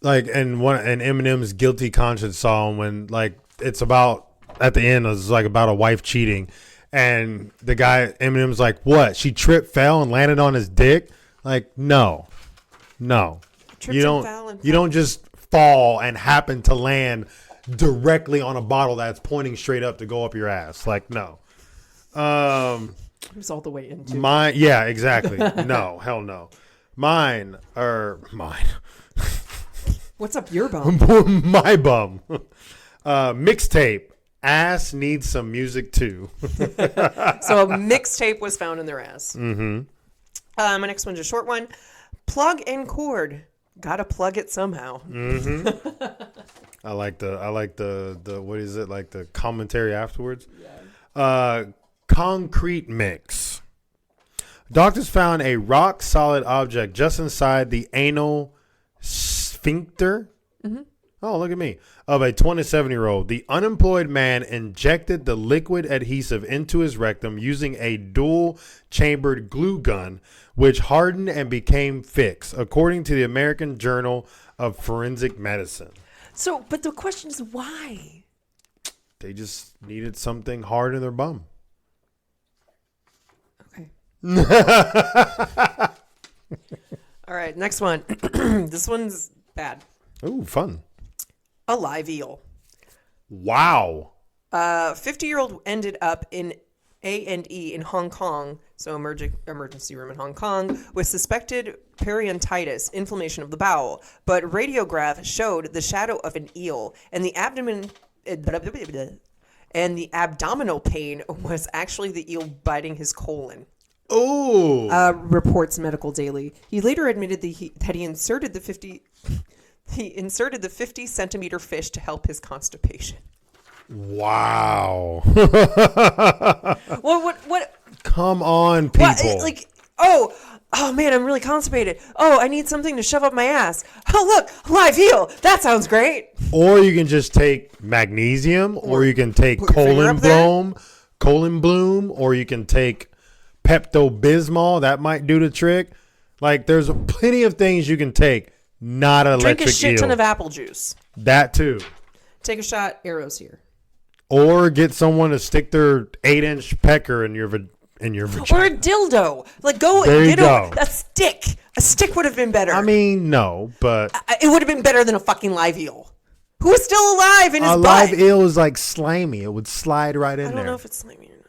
B: in Eminem's Guilty Conscience song when like it's about at the end it's like about a wife cheating, and the guy Eminem's like, "What? She tripped, fell, and landed on his dick?" Like, no. You don't just fall and happen to land directly on a bottle that's pointing straight up to go up your ass. Like, no.
A: It was all the way into
B: mine. Yeah, exactly. No, hell no. Mine.
A: What's up your bum?
B: My bum. Mixtape. Ass needs some music too.
A: So a mixtape was found in their ass.
B: Mm-hmm.
A: My next one's a short one. Plug and cord. Gotta plug it somehow.
B: Mm-hmm. I like the what is it, like the commentary afterwards? Yeah. Concrete mix. Doctors found a rock solid object just inside the anal sphincter. Mm-hmm. Oh, look at me. Of a 27-year-old. The unemployed man injected the liquid adhesive into his rectum using a dual-chambered glue gun, which hardened and became fixed, according to the American Journal of Forensic Medicine.
A: So, but the question is why?
B: They just needed something hard in their bum.
A: Okay. All right, next one. This one's bad.
B: Ooh, fun.
A: A live eel.
B: Wow.
A: 50-year-old ended up in A&E in Hong Kong, so emergency room in Hong Kong, with suspected periodontitis, inflammation of the bowel. But radiograph showed the shadow of an eel, and the abdominal pain was actually the eel biting his colon.
B: Oh.
A: Reports Medical Daily. He later admitted that he inserted the 50-centimeter fish to help his constipation.
B: Wow.
A: What?
B: Come on, people.
A: Oh man, I'm really constipated. Oh, I need something to shove up my ass. Oh, look, live eel. That sounds great.
B: Or you can just take magnesium, or you can take colon bloom, colon bloom, or you can take Pepto-Bismol. That might do the trick. Like, there's plenty of things you can take. Not an electric eel.
A: Drink a shit ton of apple juice.
B: That too.
A: Take a shot. Arrows here.
B: Or get someone to stick their 8-inch pecker in your vagina.
A: Or a dildo. Like, go get a stick. A stick would have been better.
B: I mean, no, but
A: it would have been better than a fucking live eel. Who is still alive in his butt?
B: A live eel is like slimy. It would slide right in there.
A: I don't know if it's slimy or not.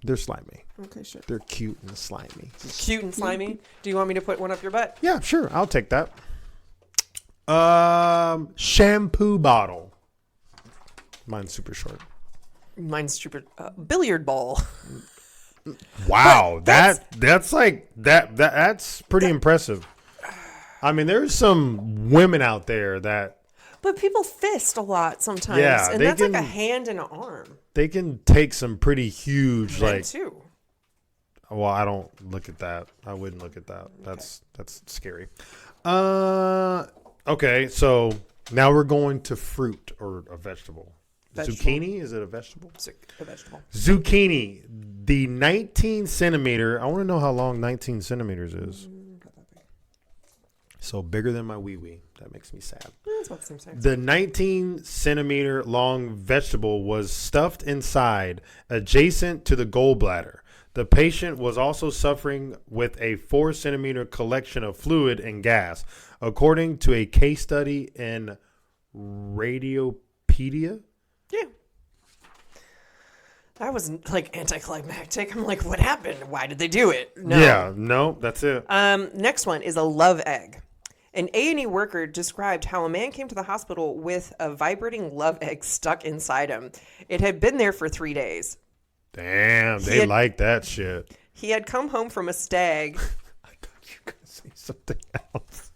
B: They're slimy.
A: Okay, sure.
B: They're cute and slimy.
A: Cute and slimy? Do you want me to put one up your butt?
B: Yeah, sure. I'll take that. Shampoo bottle. Mine's super short.
A: Mine's stupid. Billiard ball.
B: Wow, that's like that's pretty impressive. I mean, there's some women out there that.
A: But people fist a lot sometimes.
B: Yeah,
A: and that's like a hand and an arm. They
B: can take some pretty huge,
A: Men too.
B: Well, I don't look at that. I wouldn't look at that. That's scary. Okay, so now we're going to fruit or a vegetable. Zucchini? Is it a vegetable?
A: A vegetable.
B: Zucchini. The 19 centimeter. I want to know how long 19 centimeters is. So bigger than my wee-wee. That makes me sad.
A: That's about the same size.
B: The 19 centimeter long vegetable was stuffed inside, adjacent to the gallbladder. The patient was also suffering with a 4 centimeter collection of fluid and gas, according to a case study in Radiopedia.
A: Yeah. That was like anticlimactic. I'm like, what happened? Why did they do it? No.
B: Yeah, no, that's it.
A: Next one is a love egg. An A&E worker described how a man came to the hospital with a vibrating love egg stuck inside him. It had been there for 3 days.
B: Damn, they like that shit.
A: He had come home from a stag.
B: I thought you were going to say something else.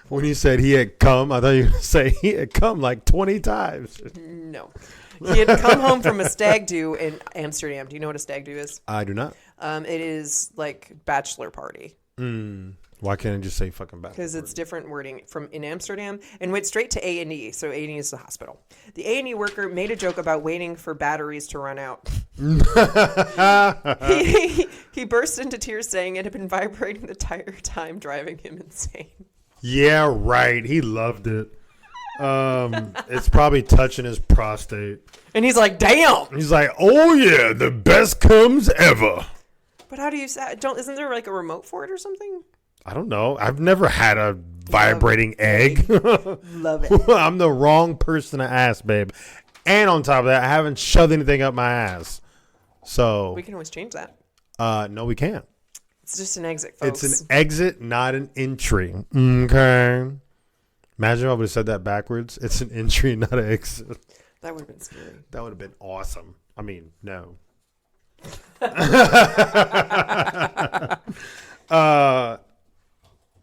B: When you said he had come, I thought you were going to say he had come like 20 times.
A: No. He had come home from a stag do in Amsterdam. Do you know what a stag do is?
B: I do not.
A: It is like bachelor party.
B: Why can't I just say fucking bachelor?
A: Because it's different wording from in Amsterdam and went straight to A&E. So A&E is the hospital. The A&E worker made a joke about waiting for batteries to run out. He burst into tears saying it had been vibrating the entire time, driving him insane.
B: Yeah, right. He loved it. It's probably touching his prostate.
A: And he's like, damn.
B: He's like, oh yeah, the best comes ever.
A: But how do you say? Isn't there like a remote for it or something?
B: I don't know. I've never had a vibrating egg.
A: Love it.
B: I'm the wrong person to ask, babe. And on top of that, I haven't shoved anything up my ass. So
A: we can always change that.
B: No, we can't.
A: It's just an exit, folks.
B: It's an exit, not an entry. Okay. Imagine if I would have said that backwards. It's an entry, not an exit.
A: That would have been scary.
B: That would have been awesome. I mean, no.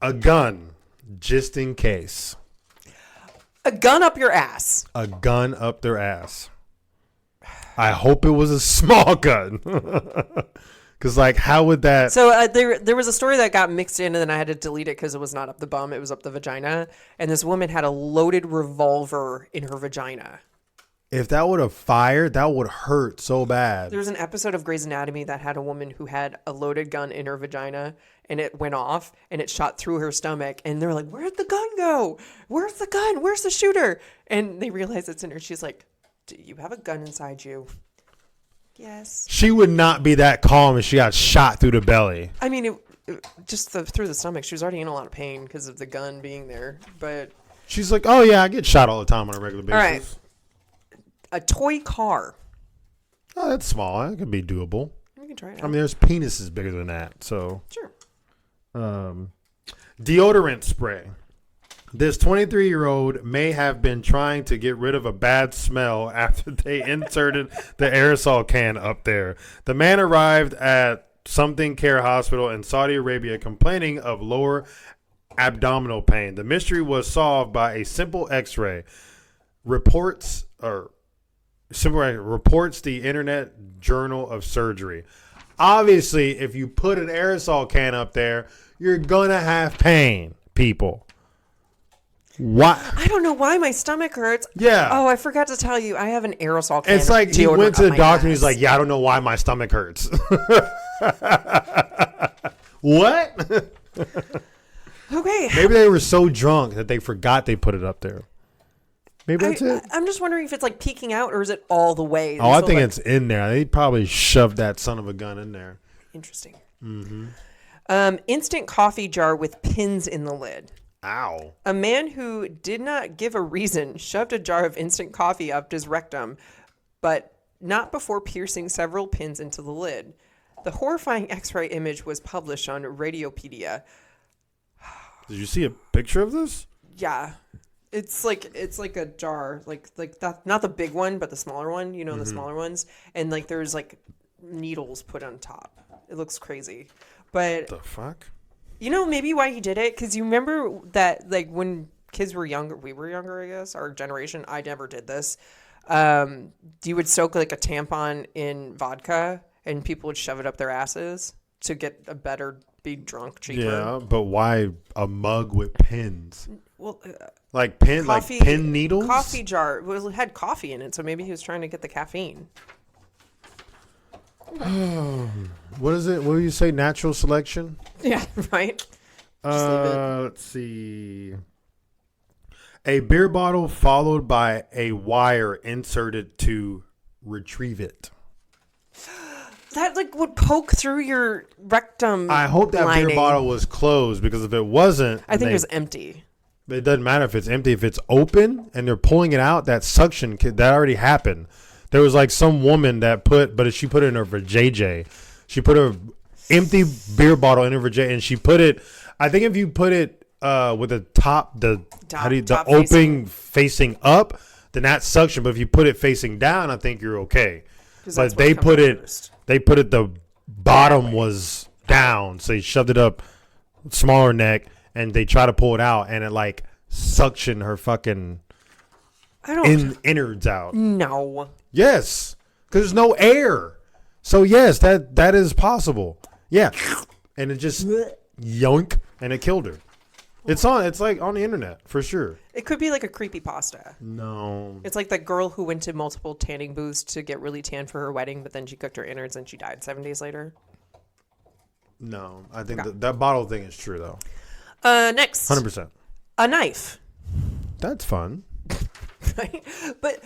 B: A gun, just in case.
A: A gun up your ass.
B: A gun up their ass. I hope it was a small gun. Because, like, how would that...
A: So there was a story that got mixed in, and then I had to delete it because it was not up the bum. It was up the vagina. And this woman had a loaded revolver in her vagina.
B: If that would have fired, that would hurt so bad.
A: There was an episode of Grey's Anatomy that had a woman who had a loaded gun in her vagina, and it went off, and it shot through her stomach. And they're like, where'd the gun go? Where's the gun? Where's the shooter? And they realize it's in her. She's like, do you have a gun inside you? Yes.
B: She would not be that calm if she got shot through the belly.
A: I mean, through the stomach. She was already in a lot of pain because of the gun being there. But
B: she's like, oh, yeah, I get shot all the time on a regular basis.
A: All right. A toy car.
B: Oh, that's small. That could be doable.
A: We can try it out.
B: I mean, there's penises bigger than that. So
A: sure.
B: Deodorant spray. This 23-year-old may have been trying to get rid of a bad smell after they inserted the aerosol can up there. The man arrived at Something Care Hospital in Saudi Arabia complaining of lower abdominal pain. The mystery was solved by a simple X-ray. Reports the Internet Journal of Surgery. Obviously, if you put an aerosol can up there, you're going to have pain, people. Why?
A: I don't know why my stomach hurts.
B: Yeah.
A: Oh, I forgot to tell you. I have an aerosol can.
B: It's like he
A: deodorant
B: went to
A: up
B: the
A: my
B: doctor and
A: ass.
B: he's like, yeah, I don't know why my stomach hurts. What?
A: Okay.
B: Maybe they were so drunk that they forgot they put it up there. Maybe that's it.
A: I'm just wondering if it's like peeking out or is it all the way?
B: Oh, I think it's in there. They probably shoved that son of a gun in there.
A: Interesting.
B: Mm-hmm.
A: Instant coffee jar with pins in the lid.
B: Ow.
A: A man who did not give a reason shoved a jar of instant coffee up his rectum, but not before piercing several pins into the lid. The horrifying X-ray image was published on Radiopedia.
B: Did you see a picture of this?
A: Yeah. It's like a jar, like that, not the big one, but the smaller one, the smaller ones. And like there's like needles put on top. It looks crazy. But
B: The fuck?
A: you know maybe why he did it? Because you remember that like when kids were younger, we were younger, I guess, our generation, I never did this. You would soak like a tampon in vodka and people would shove it up their asses to get a better, be drunk cheaper.
B: Yeah, but why a mug with pins?
A: Well,
B: Like pin needles?
A: Coffee jar. Well, it had coffee in it, so maybe he was trying to get the caffeine.
B: What is it? What do you say? Natural selection?
A: Yeah, right. Just leave it.
B: Let's see. A beer bottle followed by a wire inserted to retrieve it.
A: That like would poke through your rectum.
B: I hope that
A: lining.
B: beer bottle was closed because if it wasn't,
A: I think it was empty.
B: It doesn't matter if it's empty. If it's open and they're pulling it out, that suction that already happened. There was like some woman that she put it in her vajayjay. She put a empty beer bottle in her vajayjay and she put it. I think if you put it with the top opening facing up, then that's suction. But if you put it facing down, I think you're okay. But they put it. The bottom was down, so they shoved it up, smaller neck, and they try to pull it out, and it like suction her fucking innards out.
A: No.
B: Yes, because there's no air. So yes, that is possible. Yeah, and it just yoink, and it killed her. It's like on the internet for sure.
A: It could be like a creepypasta.
B: No.
A: It's like that girl who went to multiple tanning booths to get really tan for her wedding, but then she cooked her innards and she died 7 days later.
B: No, I think that bottle thing is true though.
A: Next.
B: 100%.
A: A knife.
B: That's fun.
A: Right? But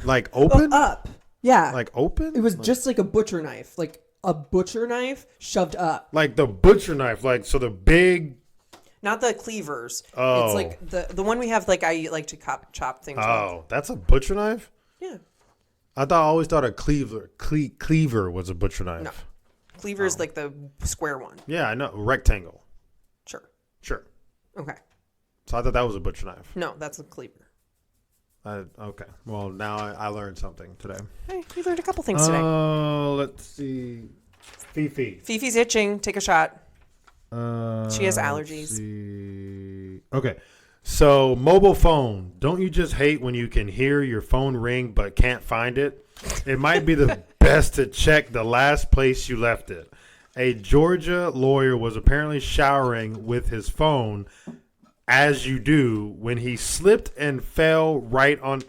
B: Like open?
A: up. Yeah.
B: Like open?
A: It was just like a butcher knife. Like a butcher knife shoved up.
B: Like the butcher knife. Like, so the big...
A: Not the cleavers.
B: Oh.
A: It's like the one we have, like, I like to chop things with.
B: Oh, that's a butcher knife?
A: Yeah.
B: I always thought a cleaver was a butcher knife.
A: No. Cleaver is like the square one.
B: Yeah, I know. Rectangle.
A: Sure. Okay.
B: So I thought that was a butcher knife.
A: No, that's a cleaver.
B: Okay. Well, now I learned something today.
A: Hey, we learned a couple things today.
B: Let's see. Fifi.
A: Fifi's itching. Take a shot. She has allergies.
B: Let's see. Okay. So, mobile phone. Don't you just hate when you can hear your phone ring but can't find it? It might be the best to check the last place you left it. A Georgia lawyer was apparently showering with his phone, as you do, when he slipped and fell right on...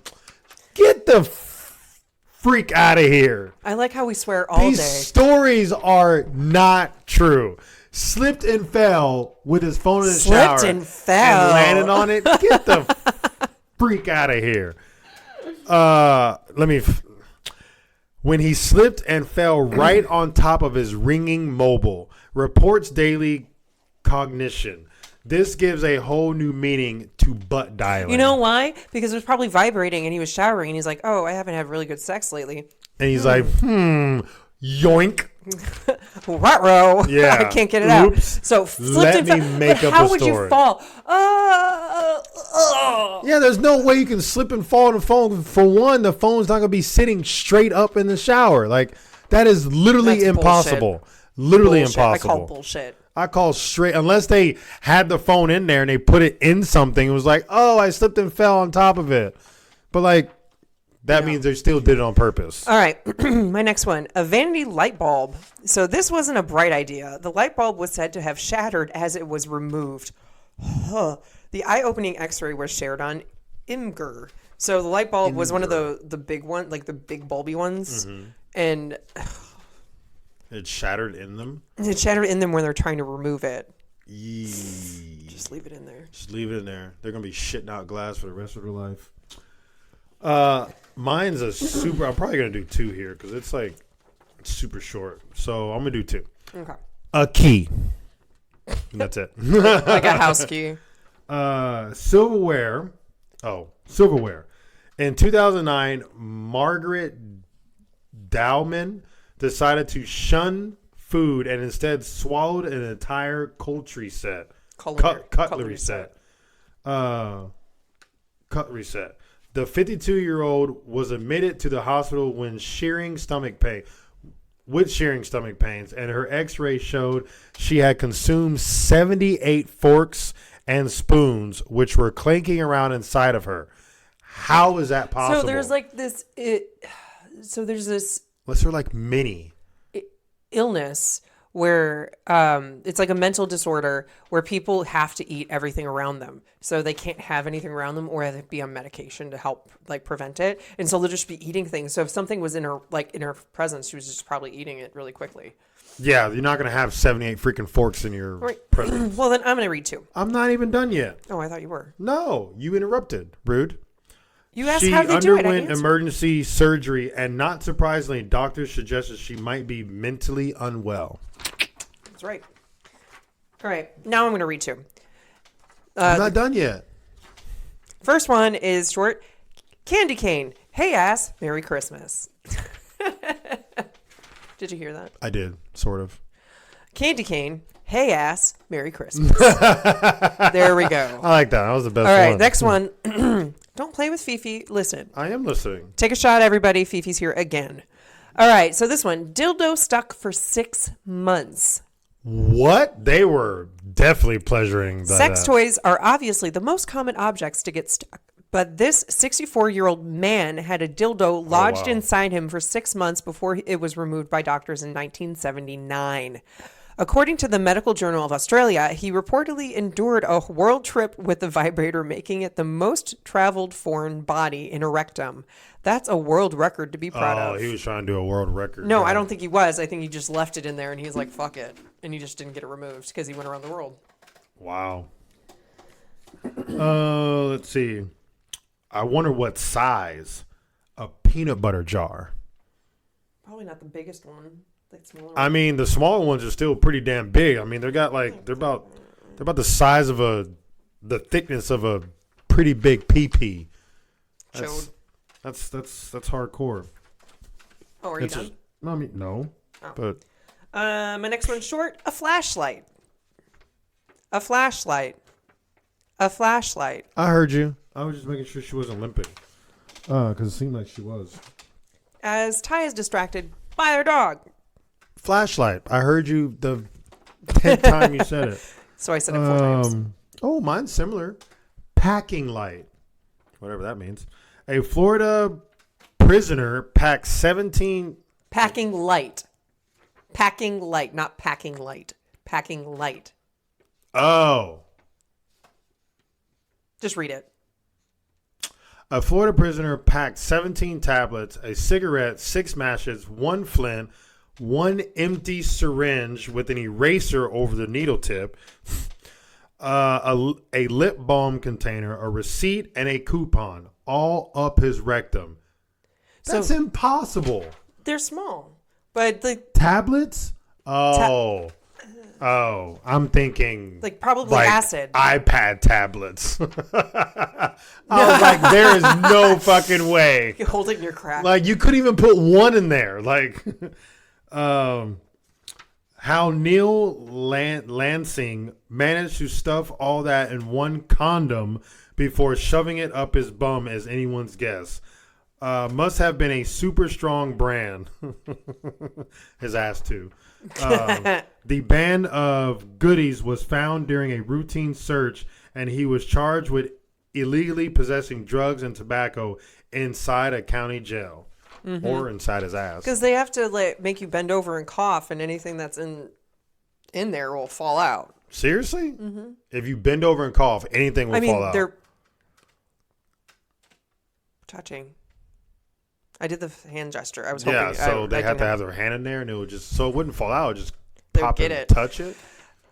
B: Get the freak out of here.
A: I like how we swear all
B: These
A: day.
B: stories are not true. Slipped and fell with his phone in the shower.
A: Slipped and fell.
B: And landed on it. Get the freak out of here. When he slipped and fell right on top of his ringing mobile, reports Daily Cognition. This gives a whole new meaning to butt dialing.
A: You know why? Because it was probably vibrating and he was showering and he's like, oh, I haven't had really good sex lately.
B: And he's like, yoink.
A: Ruh-roh.
B: Yeah.
A: I can't get it
B: Oops.
A: out. So flipped and fell.
B: Make
A: But
B: up
A: how
B: a
A: would
B: story.
A: you fall?
B: Yeah, there's no way you can slip and fall on the phone. For one, the phone's not going to be sitting straight up in the shower. Like, that is literally
A: That's
B: impossible.
A: bullshit.
B: Literally
A: Bullshit.
B: impossible.
A: I call bullshit.
B: I call straight, unless they had the phone in there and they put it in something. It was like, oh, I slipped and fell on top of it. But like, that means they still did it on purpose.
A: All right. My next one, a vanity light bulb. So this wasn't a bright idea. The light bulb was said to have shattered as it was removed. The eye-opening X-ray was shared on Imgur. So the light bulb was one of the big one, like the big bulby ones, and
B: it shattered in them.
A: It shattered in them when they're trying to remove it.
B: Yee.
A: Just leave it in there.
B: Just leave it in there. They're gonna be shitting out glass for the rest of their life. Mine's a super. I'm probably gonna do 2 here because it's like super short. So I'm gonna do 2.
A: Okay.
B: A key. And that's it.
A: Like a house key.
B: Silverware. Oh, silverware. In 2009, Margaret Dowman decided to shun food and instead swallowed an entire cutlery set. Cutlery set. Cutlery set. The 52-year-old was admitted to the hospital with shearing stomach pains, and her x-ray showed she had consumed 78 forks and spoons, which were clanking around inside of her. How is that possible?
A: So there's like this. There's this.
B: What's her like mini
A: illness where it's like a mental disorder where people have to eat everything around them, so they can't have anything around them or have to be on medication to help like prevent it, and so they'll just be eating things. So if something was in her presence, she was just probably eating it really quickly.
B: Yeah, you're not gonna have 78 freaking forks in your presence.
A: Well, then I'm gonna read 2.
B: I'm not even done yet.
A: Oh, I thought you were.
B: No, you interrupted. Rude.
A: You asked how they do it.
B: She underwent emergency surgery, and not surprisingly, doctors suggested she might be mentally unwell.
A: That's right. All right, now I'm going to read 2.
B: I'm not done yet.
A: First one is short. Candy cane. Hey, ass. Merry Christmas. Did you hear that?
B: I did, sort of.
A: Candy cane. Hey, ass. Merry Christmas. There we go.
B: I like that. That was the best one.
A: All right, next one. Don't play with Fifi. Listen.
B: I am listening.
A: Take a shot, everybody. Fifi's here again. All right, so this one. Dildo stuck for 6 months.
B: What? They were definitely pleasuring that.
A: Sex toys are obviously the most common objects to get stuck. But this 64-year-old man had a dildo lodged inside him for 6 months before it was removed by doctors in 1979. According to the Medical Journal of Australia, he reportedly endured a world trip with the vibrator, making it the most traveled foreign body in a rectum. That's a world record to be proud of.
B: Oh, he was trying to do a world record.
A: No, I don't think he was. I think he just left it in there and he was like, fuck it. And he just didn't get it removed because he went around the world.
B: Wow. Let's see. I wonder what size a peanut butter jar.
A: Probably not the biggest one.
B: I mean, the smaller ones are still pretty damn big. I mean, they're about the size of the thickness of a pretty big pee-pee. That's hardcore.
A: Oh, are you done?
B: No.
A: Oh.
B: But
A: my next one's short. A flashlight. A flashlight. A flashlight.
B: I heard you. I was just making sure she wasn't limping. Because it seemed like she was.
A: As Ty is distracted by her dog.
B: Flashlight. I heard you the 10th time you said it.
A: So I said it 4 times.
B: Oh, mine's similar. Packing light. Whatever that means. A Florida prisoner packed 17...
A: Packing light. Packing light, not packing light. Packing light.
B: Oh.
A: Just read it.
B: A Florida prisoner packed 17 tablets, a cigarette, 6 matches, 1 flint, 1 empty syringe with an eraser over the needle tip, a lip balm container, a receipt, and a coupon, all up his rectum. That's impossible.
A: They're small, but the
B: tablets. Oh, I'm thinking
A: probably acid.
B: iPad tablets. I was like, there is no fucking way.
A: You hold it in your crack.
B: Like, you couldn't even put 1 in there. Like, how Neil Lansing managed to stuff all that in 1 condom before shoving it up his bum is anyone's guess. Must have been a super strong brand. His ass too. The band of goodies was found during a routine search, and he was charged with illegally possessing drugs and tobacco inside a county jail. Or inside his ass.
A: Because they have to make you bend over and cough, and anything that's in there will fall out.
B: Seriously? Mm-hmm. If you bend over and cough, anything will fall out. They're
A: touching. I did the hand gesture. I was hoping.
B: Yeah, so they had to have their hand in there, and it would just so it wouldn't fall out. It would just pop it and touch it.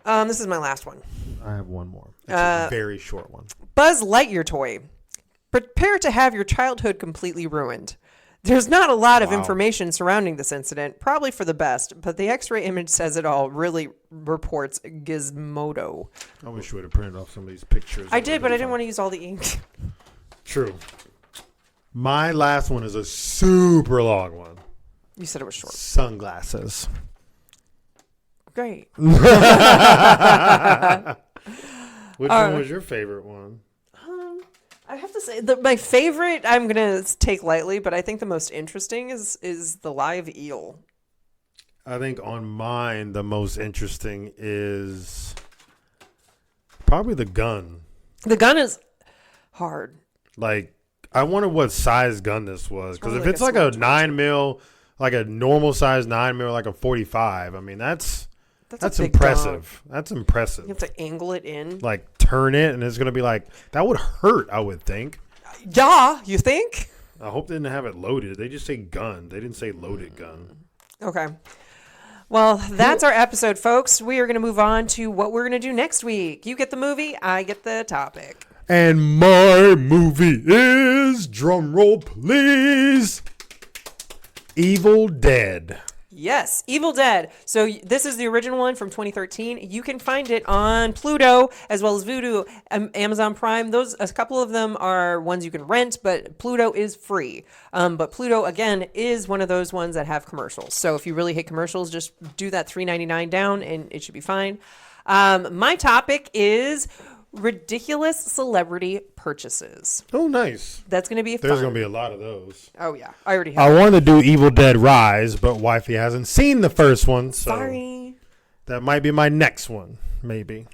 A: This is my last one.
B: I have one more. It's a very short one.
A: Buzz Lightyear toy. Prepare to have your childhood completely ruined. There's not a lot of information surrounding this incident, probably for the best, but the X-ray image says it all, really reports Gizmodo.
B: I wish you would have printed off some of these pictures.
A: I did, but I didn't want to use all the ink.
B: True. My last one is a super long one.
A: You said it was short.
B: Sunglasses.
A: Great.
B: Which one was your favorite one?
A: I have to say, my favorite, I'm going to take lightly, but I think the most interesting is the live eel.
B: I think on mine, the most interesting is probably the gun.
A: The gun is hard.
B: Like, I wonder what size gun this was. Because if it's like a 9mm, like a normal size 9mm, like a 45, I mean, that's impressive. Gun. That's impressive.
A: You have to angle it in.
B: Like, turn it, and it's going to be like, that would hurt, I would think.
A: Yeah, you think?
B: I hope they didn't have it loaded. They just say gun. They didn't say loaded gun.
A: Okay. Well, that's our episode, folks. We are going to move on to what we're going to do next week. You get the movie, I get the topic.
B: And my movie is, drumroll please, Evil Dead.
A: Yes, Evil Dead. So this is the original one from 2013. You can find it on Pluto as well as Vudu, Amazon Prime. A couple of them are ones you can rent, but Pluto is free. But Pluto, again, is one of those ones that have commercials. So if you really hate commercials, just do that $3.99 down and it should be fine. My topic is ridiculous celebrity purchases.
B: Oh, nice.
A: That's going to be fun.
B: There's going to be a lot of those.
A: Oh, yeah. I already have.
B: I wanted to do Evil Dead Rise, but wifey hasn't seen the first one. So
A: sorry.
B: That might be my next one. Maybe.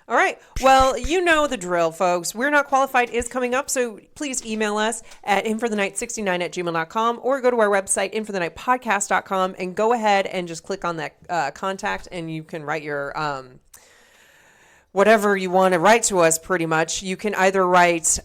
A: All right. Well, you know the drill, folks. We're Not Qualified is coming up, so please email us at inforthenight69@gmail.com or go to our website, inforthenightpodcast.com, and go ahead and just click on that contact, and you can write your whatever you want to write to us, pretty much. You can either write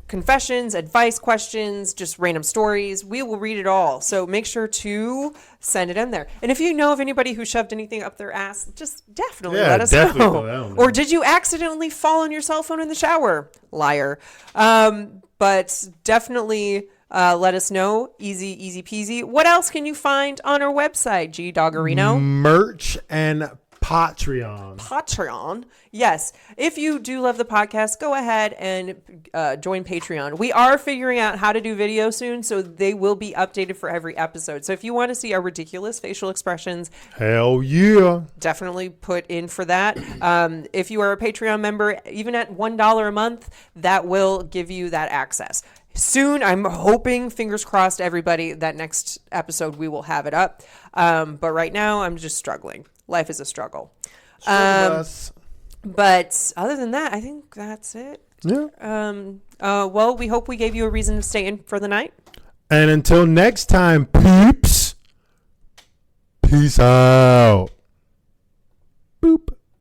A: confessions, advice, questions, just random stories. We will read it all. So make sure to send it in there. And if you know of anybody who shoved anything up their ass, just definitely let us know. Or did you accidentally fall on your cell phone in the shower? Liar. But definitely let us know. Easy peasy. What else can you find on our website, G-Dawgarino?
B: Merch and Patreon. Yes. If you do love the podcast, go ahead and join Patreon. We are figuring out how to do video soon, so they will be updated for every episode. So if you want to see our ridiculous facial expressions, hell yeah,
A: definitely put in for that. If you are a Patreon member, even at $1 a month, that will give you that access. Soon, I'm hoping, fingers crossed, everybody, that next episode we will have it up. But right now, I'm just struggling. Life is a struggle. But other than that, I think that's it.
B: Yeah.
A: Well, we hope we gave you a reason to stay in for the night.
B: And until next time, peeps, peace out.